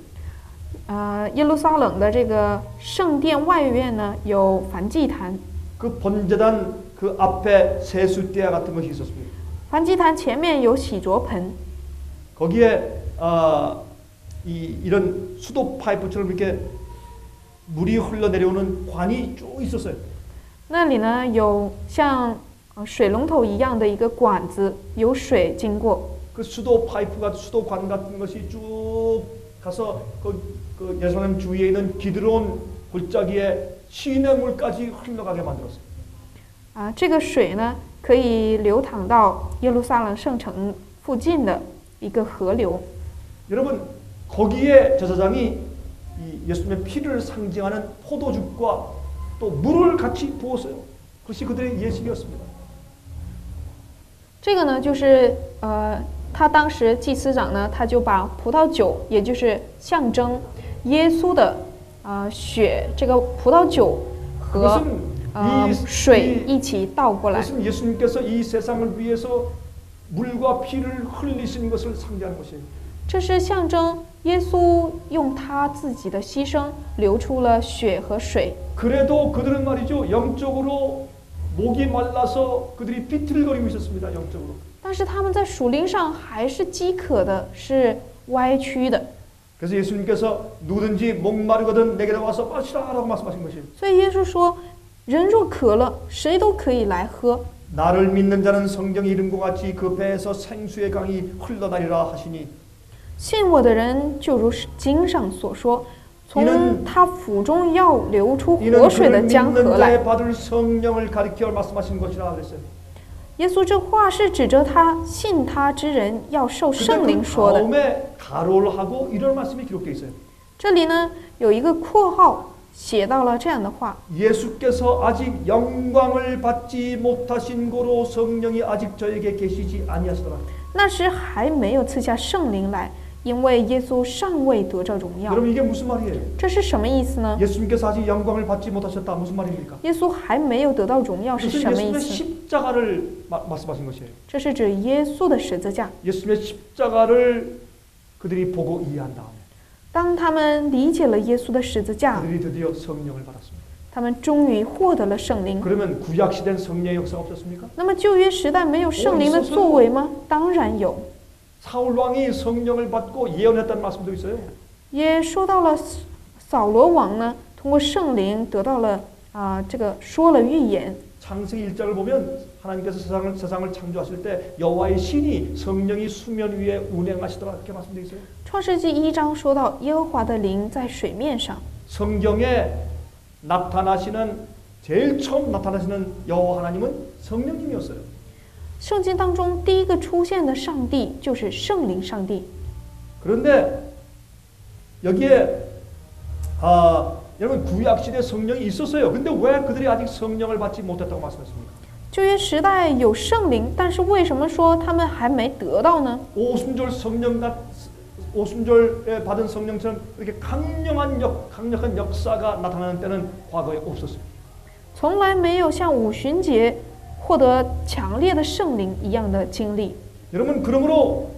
耶路撒冷的这个圣殿外院呢有燔祭坛， 그 번제단 그 앞에 세수대야 같은 것이 있었습니다. 燔祭坛前面有洗濯盆， 거기에 이런 수도 파이프처럼 이렇게 물이 흘러내려오는 관이 쭉 있었어요. 那里呢有像水龙头一样的一个管子，有水经过。 그 수도 파이프가 수도관 같은 것이 쭉 가서 그 예루살렘 주위에 있는 기드론 골짜기에 시냇물까지 흘러가게 만들었어요. 这个水呢可以流淌到耶路撒冷圣城附近的一个河流。 여러분 거기에 제사장이 이 예수님의 피를 상징하는 포도죽과 또 물을 같이 부었어요. 그것이 그들의 예식이었습니다. 这个呢就是他当时祭司长呢他就把葡萄酒，也就是象征耶稣的血，这个葡萄酒和水一起倒过来。 그것은 예수님께서 이 세상을 위해서 물과 피를 흘리신 것을 상징하는 것이에요. 这是象征耶稣用他自己的牺牲流出了血和水。 그래도 그들은 말이죠 영적으로 목이 말라서 그들이 비틀거리고 있었습니다. 영적으로. 但是他们在属灵上还是饥渴的，是歪曲的。 그래서 예수님께서 누구든지 목마르거든 내게로 와서 마시라라고 말씀하신 것이에요. 所以耶稣说，人若渴了，谁都可以来喝。 나를 믿는 자는 성경의 이름과 같이 그 배에서 생수의 강이 흘러나리라 하시니 信我的人，就如经上所说，从他腹中要流出活水的江河来。 믿는 자에 받을 성령을 가리켜 말씀하신 것이라 그랬어요. 耶稣这话是指着他信他之人要受圣灵说的。 다음에 가로를 하고 이런 말씀이 기록되어 있어요. 这里呢有一个括号写到了这样的话： 예수께서 아직 영광을 받지 못하신 고로 성령이 아직 저에게 계시지 아니하시더라. 那时还没有赐下圣灵来，因为耶稣尚未得着荣耀。 여러분 이게 무슨 말이에요? 这是什么意思呢？ 예수님께서 아직 영광을 받지 못하셨다 무슨 말입니까? 耶稣还没有得到荣耀是 그것은 什么意 예수님의 思？ 십자가를 말씀하신 것이에요. 这是指耶稣的十字架。 예수님의 십자가를 그들이 보고 이해한 다음에 当他们理解了耶稣的十字架， 그들이 드디어 성령을 받았습니다. 他们终于获得了圣灵。 그러면 구약 시대는 성령의 역사가 없었습니까? 那么旧约时代没有圣灵的作为吗？当然有。 사울 왕이 성령을 받고 예언했다는 말씀도 있어요. 也说到了扫罗王呢，通过圣灵得到了这个说了预言。 창세기 1장을 보면 하나님께서 세상을 창조하실 때 여호와의 신이 성령이 수면 위에 운행하시더라 이렇게 말씀되어 있어요. 创世纪1章说到耶和华的灵在水面上。 성경에 나타나시는 제일 처음 나타나시는 여호와 하나님은 성령님이었어요. 圣经当中第一个出现的上帝就是圣灵上帝。 그런데 여기에 여러분 구약 시대 성령이 있었어요. 근데 왜 그들이 아직 성령을 받지 못했다고 말씀했습니까? 旧约时代有圣灵，但是为什么说他们还没得到呢？ 오순절에 받은 성령처럼 이렇게 강력한 역사가 나타나는 때는 과거에 없었어요. 从来没有像五旬节获得强烈的圣灵一样的经历。 여러분 그러므로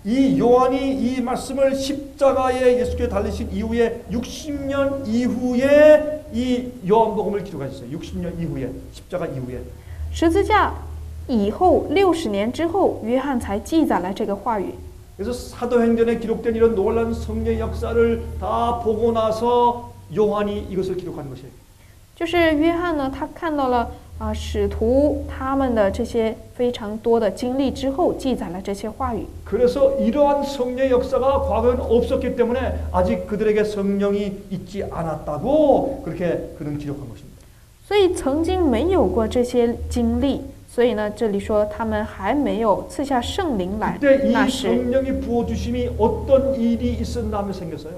이 요한이 이 말씀을 십자가에 예수께 달리신 이후에 60년 이후에 이 요한복음을 기록하셨어요. 60년 이후에 십자가 이후에. 十字架以后60年之后，约翰才记载了这个话语。 그래서 사도행전에 기록된 이런 놀라운 성령의 역사를 다 보고 나서 요한이 이것을 기록한 것이에요. 就是约翰呢，他看到了使徒他们的这些非常多的经历之后，记载了这些话语。 그래서 이러한 성령의 역사가 과거에는 없었기 때문에 아직 그들에게 성령이 있지 않았다고 그렇게 그는 기록한 것입니다. 所以曾经没有过这些经历，所以呢，这里说他们还没有赐下圣灵来。 그때 이 那时， 성령이 부어주심이 어떤 일이 있었나 하면 생겼어요.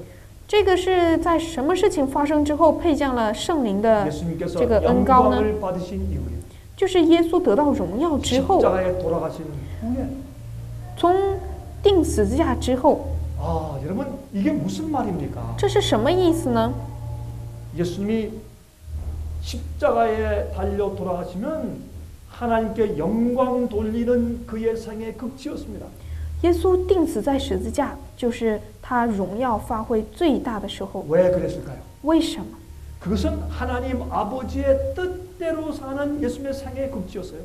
这个是在什么事情发生之后配降了圣灵的 예수님께서 这个恩膏呢？ 영광을 받으신 이후에. 就是耶稣得到荣耀之后， 십자가에 돌아가신 후에 从钉十字架之后， 아, 여러분 이게 무슨 말입니까? 这是什么意思呢？ 예수님이 십자가에 달려 돌아가시면 하나님께 영광 돌리는 그의 생의 극치였습니다. 耶稣钉死在十字架，就是他荣耀发挥最大的时候。 왜 그랬을까요? 为什么？ 그것은 하나님 아버지의 뜻대로 사는 예수님의 생의 극치였어요.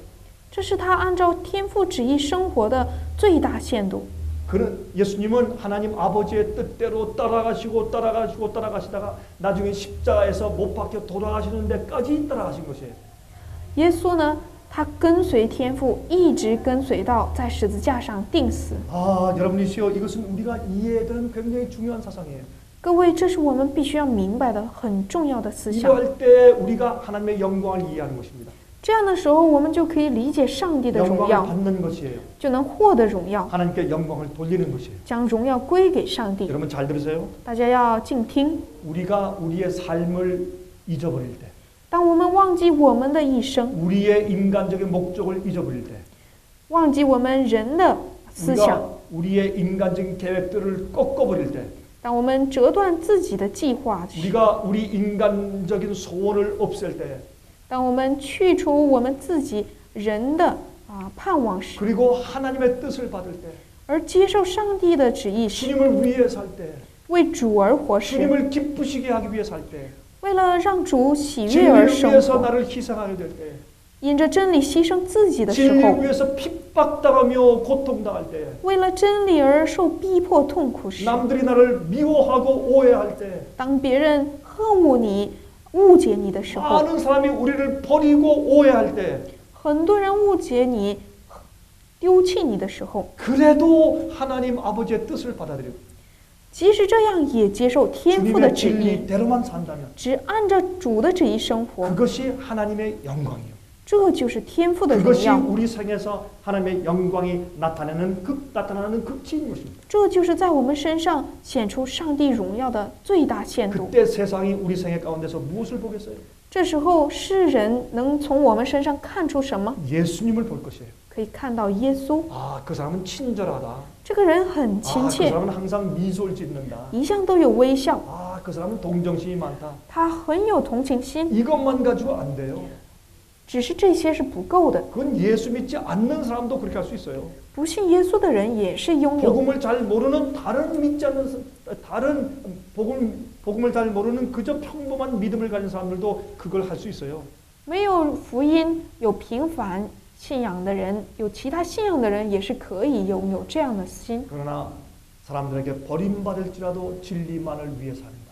这是他按照天父旨意生活的最大限度。 그는 예수님은 하나님 아버지의 뜻대로 따라가시다가 나중에 십자가에서 못 박혀 돌아가시는 데까지 따라가신 것이에요. 耶稣呢，他跟随天父，一直跟随到在十字架上钉死。 아, 여러분이시여, 이것은 우리가 이해해야 되는 굉장히 중요한 사상이에요. 各位，这是我们必须要明白的很重要的思想。 이러할 때 우리가 하나님의 영광을 이해하는 것입니다. 这样的时候，我们就可以理解上帝的荣 영광을 耀， 받는 것이에요. 就能获得荣耀， 하나님께 영광을 돌리는 것이에요. 将荣耀归给上帝。 여러분 잘 들으세요. 大家要静听。 우리가 우리의 삶을 잊어버릴 때, 当我们忘记我们的一生， 우리의 인간적인 목적을 잊어버릴 때, 忘记我们人的思想， 우리가 우리의 인간적인 계획들을 꺾어버릴 때, 当我们折断自己的计划时， 우리가 우리 인간적인 소원을 없앨 때, 当我们去除我们自己人的盼望时， 그리고 하나님의 뜻을 받을 때, 而接受上帝的旨意时， 주님을 위해 살 때, 为主而活时， 주님을 기쁘시게 하기 위해 살 때, 为了让主喜悦而 진리를 生 위해서 活， 나를 희생하게 될 때, 因着真理牺牲自己的时 진리를 候， 위해서 핍박당하며 고통당할 때, 为了真理而受逼迫痛苦时， 남들이 나를 미워하고 오해할 때, 当别人恨恶你、误解你的时候， 많은 사람이 우리를 버리고 오해할 때, 很多人误解你、丢弃你的时候， 그래도 하나님 아버지의 뜻을 받아들이고 即使这样也接受天父的 주님의 旨意， 진리대로만 산다면 只按照主的旨意生活， 그것이 하나님의 영광이에요. 这就是天父的荣 그것이 耀， 우리 생에서 하나님의 영광이 나타나는 극치인 것입니다. 这就是在我们身上显出上帝荣耀的最大限度。 그때 세상이 우리 생애 가운데서 무엇을 보겠어요? 这时候世人能从我们身上看出什么？ 예수님을 볼 것이에요. 可以看到耶稣， 아, 그 사람은 친절하다. 这个人很 아, 亲 그 切， 사람은 항상 미소를 짓는다. 一向都有微笑， 아, 그 사람은 동정심이 많다. 他很有同情心。 이것만 가지고 안 돼요. 只是这些是不够的， 그건 예수 믿지 않는 사람도 그렇게 할 수 있어요. 不信耶稣的人也是拥有。 복음을 잘 모르는 다른 복음을 잘 모르는 그저 평범한 믿음을 가진 사람들도 그걸 할 수 있어요. 没有福音、有平凡信仰的人，有其他信仰的人也是可以拥有这样的心。 그러나 사람들에게 버림받을지라도 진리만을 위해 사는다.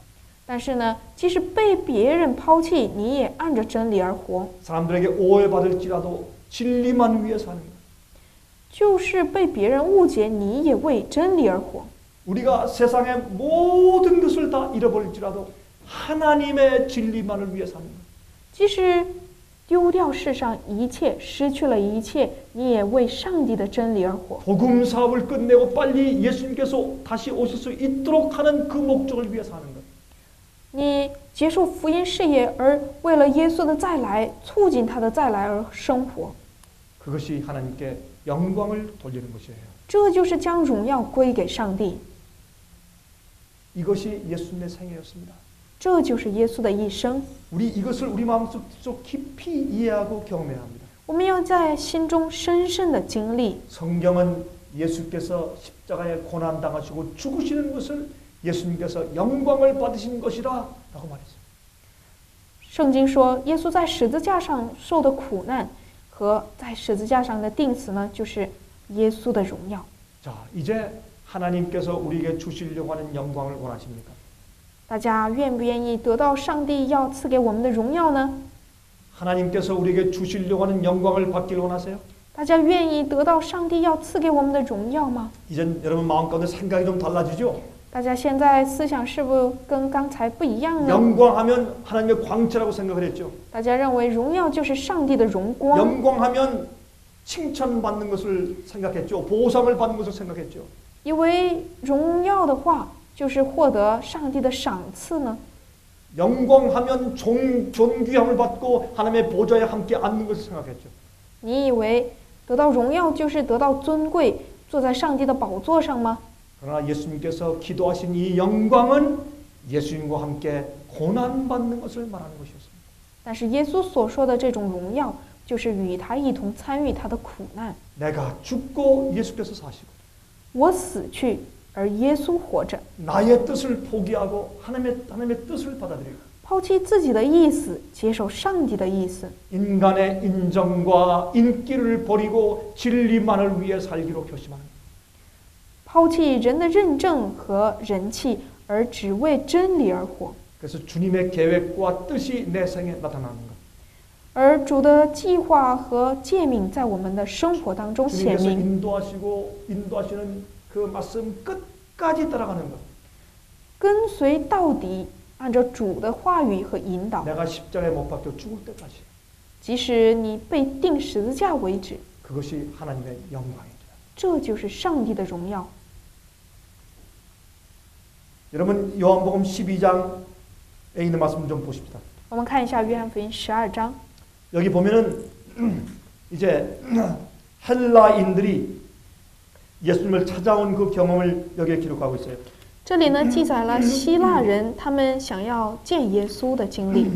但是呢，即使被别人抛弃，你也按着真理而活； 사람들에게 오해받을지라도 진리만 위해 사는 것. 就是被别人误解，你也为真理而活。 우리가 세상의 모든 것을 다 잃어버릴지라도 하나님의 진리만을 위해 사는 것. 即使丢掉世上一切，失去了一切，你也为上帝的真理而活。 복음 사업을 끝내고 빨리 예수님께서 다시 오실 수 있도록 하는 그 목적을 위해 사는 것. 你结束福音事业，而为了耶稣的再来，促进他的再来而生活， 그것이 하나님께 영광을 돌리는 것이에요. 这就是将荣耀归给上帝。 이것이 예수님의 생애였습니다. 这就是耶稣的一生。 우리 이것을 우리 마음속 깊이 이해하고 경험해야 합니다. 我们要在心中深深的经历。 성경은 예수께서 십자가에 고난 당하시고 죽으시는 것을 예수님께서 영광을 받으신 것이라고 말했어요. 圣经说，耶稣在十字架上受的苦难和在十字架上的钉死呢，就是耶稣的荣耀。 자, 이제 하나님께서 우리에게 주시려고 하는 영광을 원하십니까? 大家愿不愿意得到上帝要赐给我们的荣耀呢？ 하나님께서 우리에게 주시려고 하는 영광을 받길 원하세요? 大家愿意得到上帝要赐给我们的荣耀吗？ 이젠 여러분 마음 가운데 생각이 좀 달라지죠? 大家现在思想是不是跟刚才不一样呢？ 영광하면 하나님의 광채라고 생각을 했죠. 大家认为荣耀就是上帝的荣光， 영광하면 칭찬받는 것을 생각했죠. 보상을 받는 것을 생각했죠. 以为荣耀的话就是获得上帝的赏赐呢？ 영광하면 존귀함을 받고 하나님의 보좌에 함께 앉는 것을 생각했죠. 你以为得到荣耀就是得到尊贵，坐在上帝的宝座上吗？ 그러나 예수님께서 기도하신 이 영광은 예수님과 함께 고난받는 것을 말하는 것이었습니다. 但是耶稣所说的这种荣耀，就是与他一同参与他的苦难。 내가 죽고 예수께서 사시고 我死去，而耶稣活着， 나의 뜻을 포기하고 하나님의 뜻을 받아들이고 抛弃自己的意思，接受上帝的意思， 인간의 인정과 인기를 버리고 진리만을 위해 살기로 결심하는 것. 抛弃人的认证和人气，而只为真理而活。 그래서 주님의 계획과 뜻이 내 생에 나타나는 것. 而主的计划和诫命在我们的生活当中显 주님께서 明， 인도하시는 그 말씀 끝까지 따라가는 것. 跟随到底，按照主的话语和引导， 내가 십자가에 못 박혀 죽을 때까지. 即使你被钉十字架为止， 그것이 하나님의 영광입니다. 这就是上帝的荣耀。 여러분 요한복음 12장에 있는 말씀 좀 보십시다. 我们看一下约翰福音12章， 여기 보면은 이제 헬라인들이 예수님을 찾아온 그 경험을 여기에 기록하고 있어요. 这里呢记载了希腊人他们想要见耶稣的经历。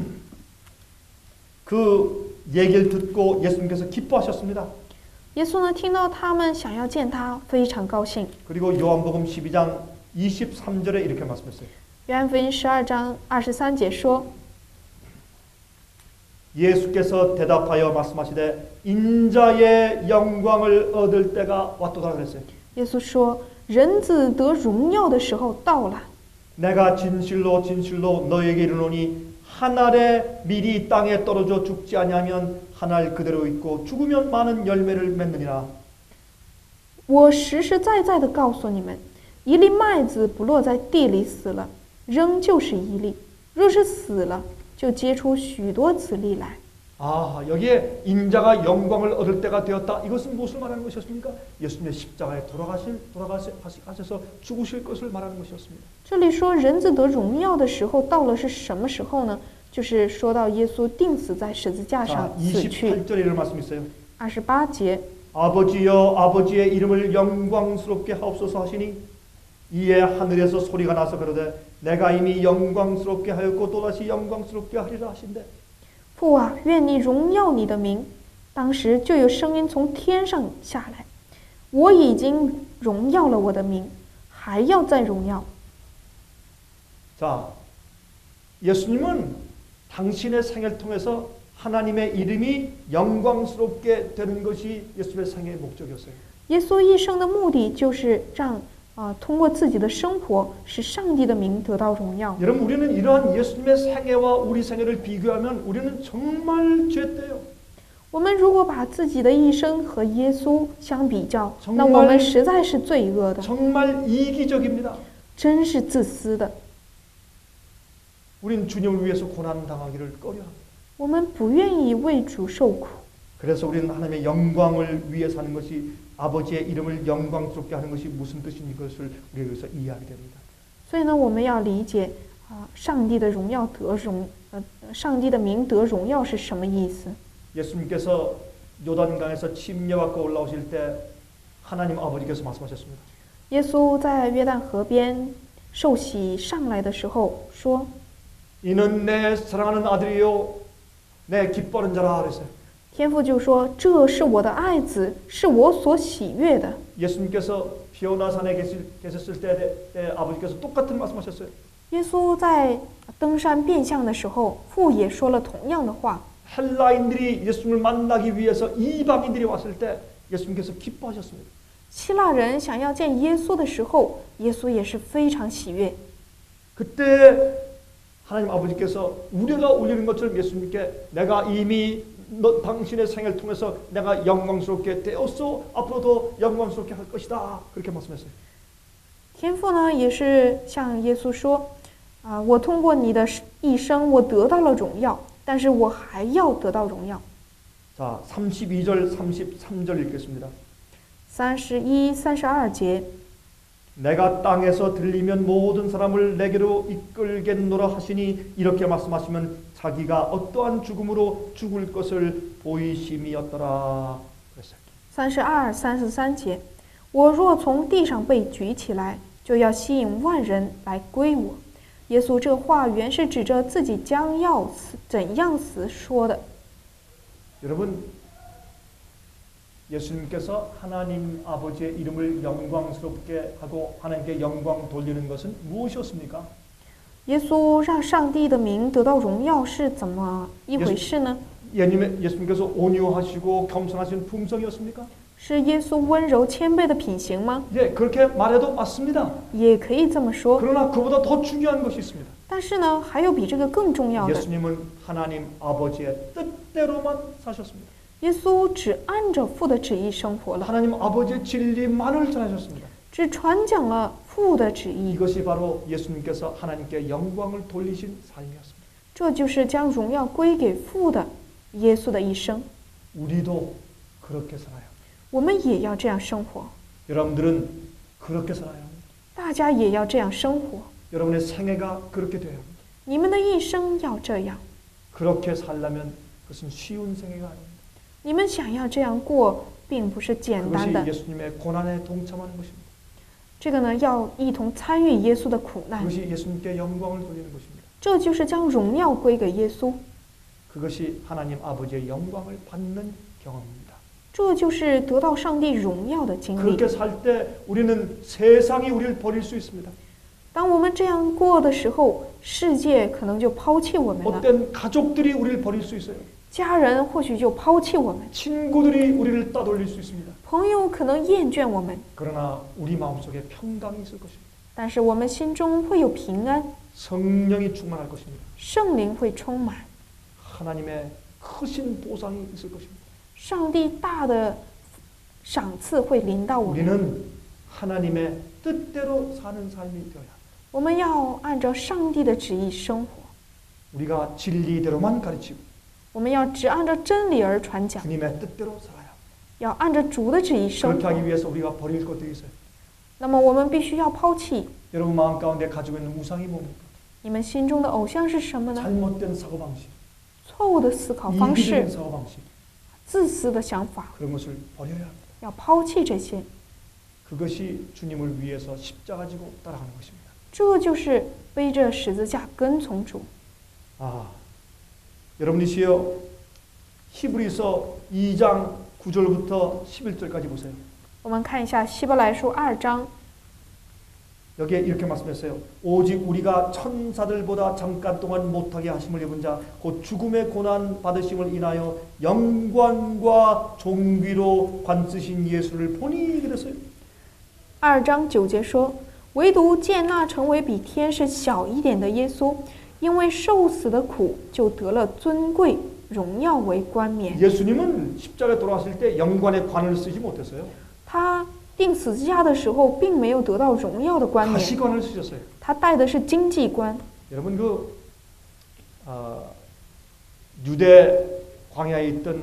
그 얘기를 듣고 예수님께서 기뻐하셨습니다. 耶稣呢听到他们想要见他，非常高兴。 그리고 요한복음 12장 23절에 이렇게 말씀했어요. 约翰福音12章23节说， 예수께서 대답하여 말씀하시되 인자의 영광을 얻을 때가 왔도다 그랬어요. 耶稣说，人子得荣耀的时候到了。 내가 진실로 너에게 이르노니 한 알의 밀이 땅에 떨어져 죽지 아니하면 한 알 그대로 있고 죽으면 많은 열매를 맺느니라. 我实实在在的告诉你们，一粒麦子不落在地里死了，仍旧是一粒；若是死了，就结出许多子粒来。 아, 여기에 인자가 영광을 얻을 때가 되었다. 이것은 무엇을 말하는 것이었습니까? 예수님의 십자가에 돌아가셔서 죽으실 것을 말하는 것이었습니다. 这里说人子得荣耀的时候到了，是什么时候呢？就是说到耶稣钉死在十字架 자, 上死去。 28절에 이런 말씀이 있어요. 28节， 아버지여 아버지의 이름을 영광스럽게 하옵소서 하시니 이에 하늘에서 소리가 나서 그러되 내가 이미 영광스럽게 하였고 또다시 영광스럽게 하리라 하신대. 父啊，愿你荣耀你的名。当时就有声音从天上下来，我已经荣耀了我的名，还要再荣耀。 자, 예수님은 당신의 생애를 통해서 하나님의 이름이 영광스럽게 되는 것이 예수님의 생애의 목적이었어요. 耶稣一生的目的就是让通过自己的生活，使上帝的名得到荣耀。 여러분 우리는 이러한 예수님의 생애와 우리 생애를 비교하면 우리는 정말 죄돼요. 我们如果把自己的一生和耶稣相比较，那我们实在是罪恶的， 정말 이기적입니다. 真是自私的。 우리는 주님을 위해서 고난 당하기를 꺼려합니다. 我们不愿意为主受苦， 그래서 우리는 하나님의 영광을 위해 사는 것이 아버지의 이름을 영광스럽게 하는 것이 무슨 뜻인지 그것을 우리가 여기서 이해하게 됩니다. 所以呢，我们要理解上帝的荣耀上帝的名得荣耀是什么意思？ 예수님께서 요단강에서 침례받고 올라오실 때 하나님 아버지께서 말씀하셨습니다. 耶稣在约旦河边受洗上来的时候说：“ 이는 내 사랑하는 아들이요 내 기뻐하는 자라 그랬어요. 天父就说：“这是我的爱子，是我所喜悦的。” 예수님께서 비오나산에 계셨을 때 아버지께서 똑같은 말씀하셨어요. 耶稣在登山变相的时候，父也说了同样的话。 헬라인들이 예수님을 만나기 위해서 이방인들이 왔을 때 예수님께서 기뻐하셨습니다. 希腊人想要见耶稣的时候，耶稣也是非常喜悦。 그때 하나님 아버지께서 우리가 올리는 것처럼 예수님께 내가 이미 당신의 생애를 통해서 내가 영광스럽게 되었어 앞으로도 영광스럽게 할 것이다 그렇게 말씀했어요. 天父呢也是向耶稣说：“我通过你的一生，我得到了荣耀，但是我还要得到荣耀。” 자, 32절, 33절 읽겠습니다. 31、32节， 내가 땅에서 들리면 모든 사람을 내게로 이끌겠노라 하시니 이렇게 말씀하시면 자기가 어떠한 죽음으로 죽을 것을 보이심이었더라. 그랬어요. 32、33节，我若从地上被举起来，就要吸引万人来归我。耶稣这话原是指着自己将要死怎样死说的。 여러분, 예수님께서 하나님 아버지의 이름을 영광스럽게 하고 하나님께 영광 돌리는 것은 무엇이었습니까? 耶稣让上帝的名得到荣耀是怎么一回事呢？ 예수님께서 온유하시고 겸손하신 품성이었습니까? 是耶稣温柔谦卑的品行吗？ 네, 그렇게 말해도 맞습니다. 也可以这么说。 그러나 그보다 더 중요한 것이 있습니다. 但是呢，还有比这个更重要的。 예수님은 하나님 아버지의 뜻대로만 사셨습니다. 耶稣只按着父的旨意生活了， 하나님 아버지의 진리만을 전하셨습니다. 只传讲了父的旨意。 이것이 바로 예수님께서 하나님께 영광을 돌리신 삶이었습니다. 这就是将荣耀归给父的耶稣的一生。 우리도 그렇게 살아야 합니다. 我们也要这样生活， 여러분들은 그렇게 살아야 합니다. 大家也要这样生活。 여러분의 생애가 그렇게 되어야 합니다. 你们的一生要这样。 그렇게 살려면 그것은 쉬운 생애가 아닙니다. 你们想要这样过，并不是简单 그것이 的。 예수님의 고난에 동참하는 것입니다. 这个呢，要一同参与耶稣的苦难， 그것이 예수님께 영광을 돌리는 것입니다. 这就是将荣耀归给耶稣， 그것이 하나님 아버지의 영광을 받는 경험입니다. 这就是得到上帝荣耀的经历。 그렇게 살 때 우리는 세상이 우리를 버릴 수 있습니다. 当我们这样过的时候，世界可能就抛弃我们了， 어떤 가족들이 우리를 버릴 수 있어요. 家人或许就抛弃我们， 친구들이 우리를 따돌릴 수 있습니다. 朋友可能厌倦我们， 그러나 우리 마음속에 평강이 있을 것입니다. 但是我们心中会有平安， 성령이 충만할 것입니다. 圣灵会充满， 하나님의 크신 보상이 있을 것입니다. 上帝大的赏赐会临到我们。 우리는 하나님의 뜻대로 사는 삶이 되어야 합니다. 我们要按照上帝的旨意生活， 우리가 진리대로만 가르치고 我们要只按照真理而传讲， 주님의 뜻대로 살아야 합니다. 要按照主的旨意生 그렇게 活。 하기 위해서 우리가 버릴 것들이 있어요. 那么我们必须要抛弃。 여러분 마음 가운데 가지고 있는 우상이 뭡니까? 你们心中的偶像是什么呢？ 잘못된 사고방식, 错误的思考方 이기적인 式， 사고방식, 自私的想法， 그런 것을 버려야 합니다. 要抛弃这些。 그것이 주님을 위해서 십자가 지고 따라가는 것입니다. 这就是背着十字架跟从主。 여러분이시여 히브리서 2장 9절부터 11절까지 보세요. 我们看一下希伯来书2章， 여기에 이렇게 말씀했어요. 오직 우리가 천사들보다 잠깐 동안 못하게 하심을 입은 자 곧 죽음의 고난 받으심을 인하여 영광과 존귀로 관쓰신 예수를 보니 그랬어요. 2章9节说：“唯独见那成为比天使小一点的耶稣，因为受死的苦，就得了尊贵荣耀为冠冕。 예수님은 십자가에 돌아가실 때 영광의 관을 쓰지 못했어요. 他钉十字架的时候，并没有得到荣耀的冠冕， 가시관을 쓰셨어요. 他戴的是荆棘冠。 여러분 유대 광야에 있던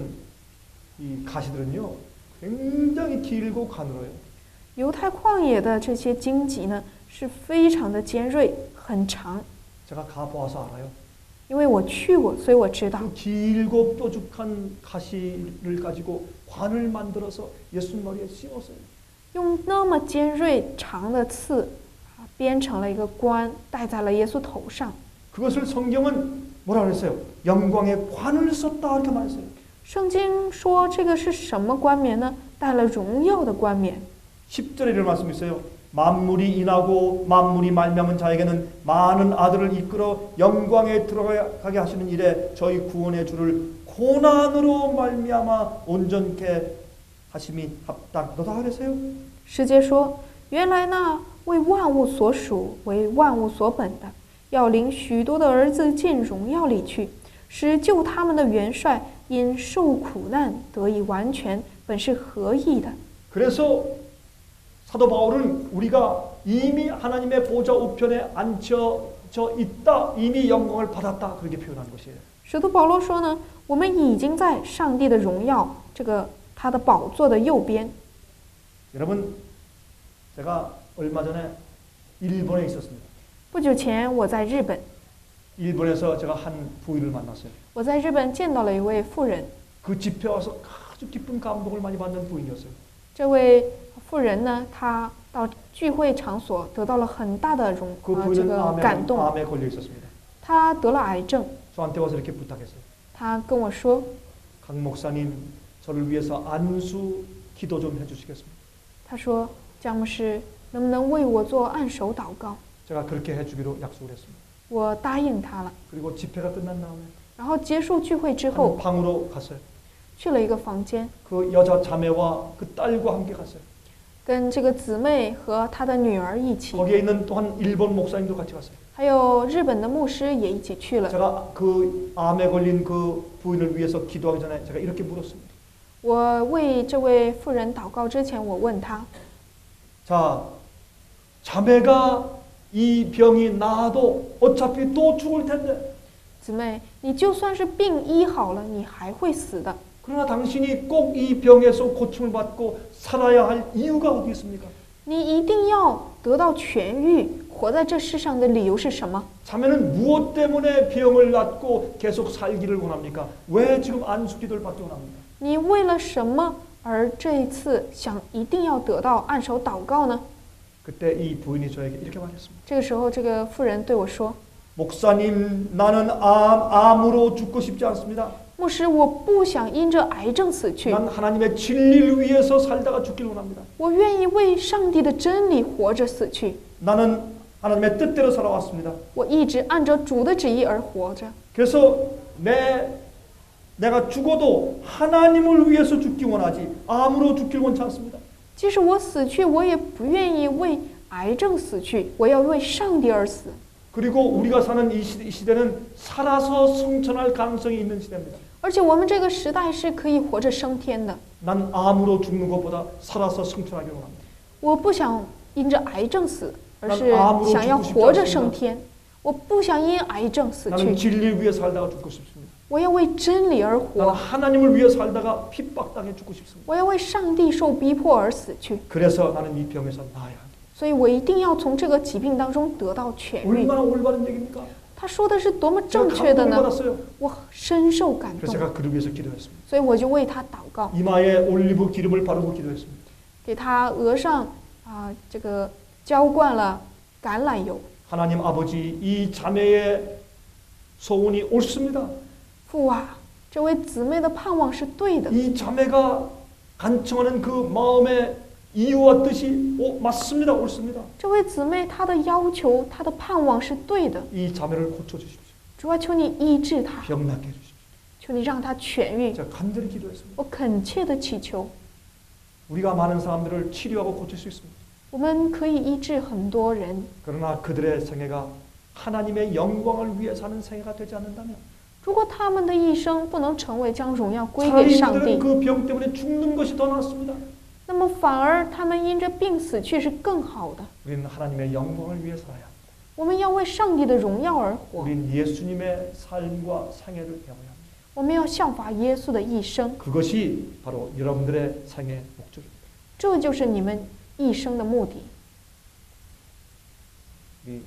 이 가시들은요 굉장히 길고 가늘어요. 犹太旷野的这些荆棘呢，是非常的尖锐，很长。 제가 가보아서 알아요. 因为我去过，所以我知道。 그 길고 뾰족한 가시를 가지고 관을 만들어서 예수 머리에 씌웠어요. 用那么尖锐长的刺编成了一个冠，戴在了耶稣头上。 그것을 성경은 뭐라 그랬어요? 영광의 관을 썼다 이렇게 말했어요. 圣经说这个是什么冠冕呢？戴了荣耀的冠冕。 10절에 이런 말씀이 있어요. 만물이 인하고 만물이 말미암은 자에게는 많은 아들을 이끌어 영광에 들어가게 하시는 일에 저희 구원의 주를 고난으로 말미암아 온전케 하심이 합당하다 그랬어요. 世界说，原来那为万物所属、为万物所本的，要领许多的儿子进荣耀里去，使救他们的元帅因受苦难得以完全，本是合意的。 그래서 사도 바울은 우리가 이미 하나님의 보좌 우편에 앉혀져 있다, 이미 영광을 받았다 그렇게 표현한 것이에요. 使徒保罗说呢，我们已经在上帝的荣耀这个他的宝座的右边。 여러분, 제가 얼마 전에 일본에 있었습니다. 不久前我在日本， 일본에서 제가 한 부인을 만났어요. 我在日本见到了一位妇人， 그 집회 와서 아주 깊은 감동을 많이 받는 부인이었어요. 这位妇人呢，她到聚会场所得到了很大的그 这 부인은 个感动。 암에 걸려 있었습니다. 她得了癌症， 저한테 와서 이렇게 부탁했어요. 她跟我说， 강 목사님, 저를 위해서 안수 기도 좀 해주시겠습니까? 她说詹牧师能不能为我做按手祷告？ 제가 그렇게 해주기로 약속을 했습니다. 我答应她了。 그리고 집회가 끝난 다음에 然后结束聚会之 한 后， 방으로 갔어요. 去了一个房间， 그 여자 자매와 그 딸과 함께 갔어요. 跟这个姊妹和她的女儿一起， 거기에 있는 또한 일본 목사님도 같이 갔어요. 还有日本的牧师也一起去了。 제가 그 암에 걸린 그 부인을 위해서 기도하기 전에 제가 이렇게 물었습니다. 我为这位妇人祷告之前，我问她： 자, 자매가 이 병이 나아도 어차피 또 죽을 텐데 姊妹，你就算是病医好了，你还会死的。 그러나 당신이 꼭 이 병에서 고침을 받고 살아야 할 이유가 어디 있습니까? 你一定要得到痊愈，活在这世上的理由是什么？ 자매는 무엇 때문에 병을 낫고 계속 살기를 원합니까? 왜 지금 안수기도를 받기 원합니까? 你为了什么而这一次想一定要得到按手祷告呢？ 그때 이 부인이 저에게 이렇게 말했습니다. 这个时候，这个妇人对我说 목사님, 나는 암으로 죽고 싶지 않습니다. 牧师，我不想因着癌症死去， 난 하나님의 진리를 위해서 살다가 죽기를 원합니다. 我愿意为上帝的真理活着死去。 나는 하나님의 뜻대로 살아왔습니다. 我一直按照主的旨意而活着， 그래서 내가 죽어도 하나님을 위해서 죽기 원하지 암으로 죽길 원치 않습니다. 即使我死去，我也不愿意为癌症死去，我要为上帝而死。 그리고 우리가 사는 이 시대는 살아서 성천할 가능성이 있는 시대입니다. 而且我们这个时代是可以活着升天的。 난 암으로 죽는 것보다 살아서 성천하기를 원합니다. 我不想因着癌症死，而是 난 암으로 想要 죽고 싶지 活着 않습니다. 升天。我不想因癌症死 나는 去， 진리를 위해 살다가 죽고 싶습니다. 我要为真理而 나는 活， 하나님을 위해 살다가 핍박당해 죽고 싶습니다. 我要为上帝受逼迫而死去。 그래서 나는 이 병에서 나아야 합니다. 所以我一定要从这个疾病当中得到痊愈。 얼마나 올바른 얘기입니까? 他说的是多么 제가 正确的 감동을 呢？ 받았어요. 我深受感 그래서 动， 제가 그를 위해서 기도했습니다. 所以我就为他祷告， 이마에 올리브 기름을 바르고 기도했습니다. 给他额上这个浇灌了橄榄油。 하나님 아버지, 이 자매의 소원이 옳습니다. 父啊，这位姊妹的盼望是对的， 이 자매가 간청하는 그 마음의 이유와 뜻이 맞습니다. 옳습니다. 这位姊妹她的要求，她的盼望是对的。 이 자매를 고쳐주십시오. 主啊，求你医治她， 병 낫게 해주십시오. 求你让她痊愈。 제가 간절히 기도했습니다. 我恳切的祈求， 우리가 많은 사람들을 치료하고 고칠 수 있습니다. 我们可以医治很多人， 그러나 그들의 생애가 하나님의 영광을 위해 사는 생애가 되지 않는다면 如果他们的一生不能成为将荣耀归给 차라리 上 그들은 帝， 그 병 때문에 죽는 것이 더 낫습니다. 那么反而他们因着病死去是更好的。 우리는 하나님의 영광을 위해 살아야 합니다. 我们要为上帝的荣耀而活， 우리는 예수님의 삶과 생애를 배워야 합니다. 我们要效法耶稣的一生， 그것이 바로 여러분들의 생애 목적입니다. 这就是你们一生的目的。 우리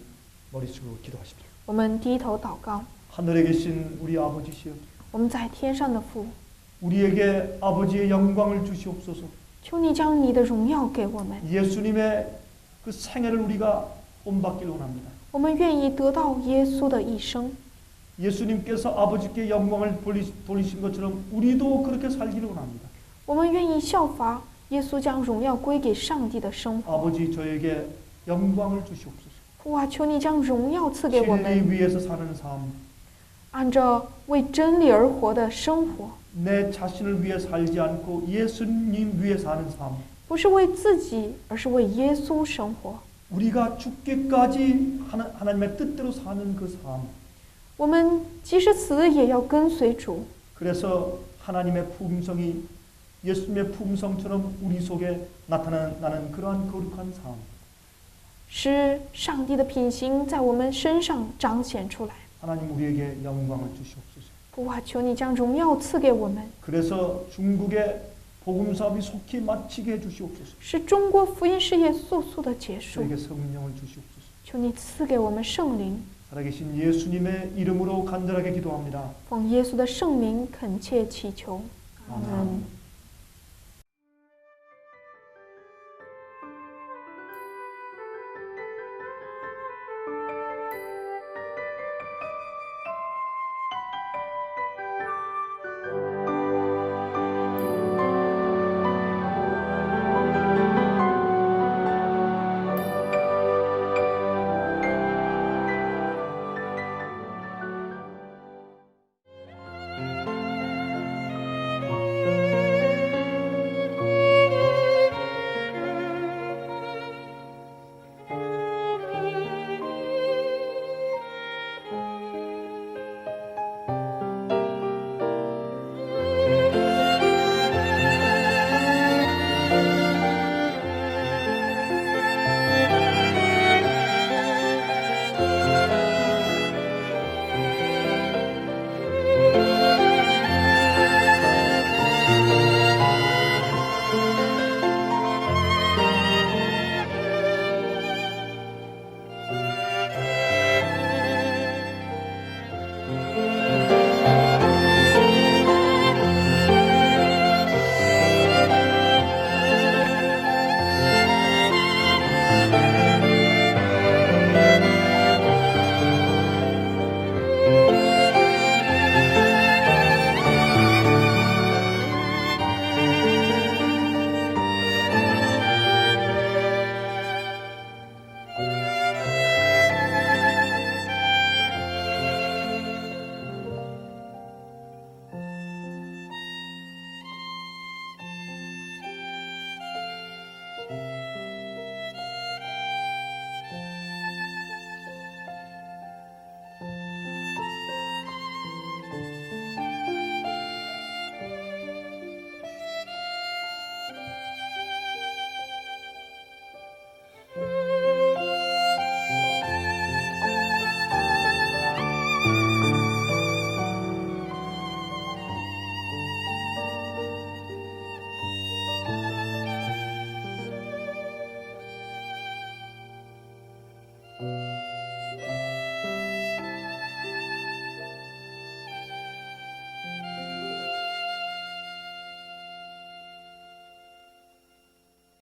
머리 숙이고 기도하십시오. 我们低头祷告， 하늘에 계신 우리 아버지시여, 我们在天上的父， 우리에게 아버지의 영광을 주시옵소서. 求你将你的荣耀给我们， 예수님의 그 생애를 우리가 본받기를 원합니다. 我们愿意得到耶稣的一生。 예수님께서 아버지께 영광을 돌리신 것처럼 우리도 그렇게 살기를 원합니다. 我们愿意效法耶稣将荣耀归给上帝的生活。 아버지 저에게 영광을 주시옵소서. 父啊，求你将荣耀赐给我们， 진리 위해서 사는 삶, 按照为真理而活的生活， 내 자신을 위해 살지 않고 예수님 위해 사는 삶, 不是为自己，而是为耶稣生活。 우리가 죽기까지 하나님의 뜻대로 사는 그 삶. 我们即使死也要跟随主。 그래서 하나님의 품성이 예수님의 품성처럼 우리 속에 나타나는 그러한 거룩한 삶. 使上帝的品行在我们身上彰显出来。 하나님 우리에게 영광을 주시옵소서. 父啊，求你将荣耀赐给我们。 그래서 중국의 복음 사업이 속히 마치게 해주시옵소서. 使中国福音事业速速的结束。 저에게 성령을 주시옵소서. 求你赐给我们圣灵， 살아계신 예수님의 이름으로 간절하게 기도합니다. 奉耶稣的圣名恳切祈求，阿门。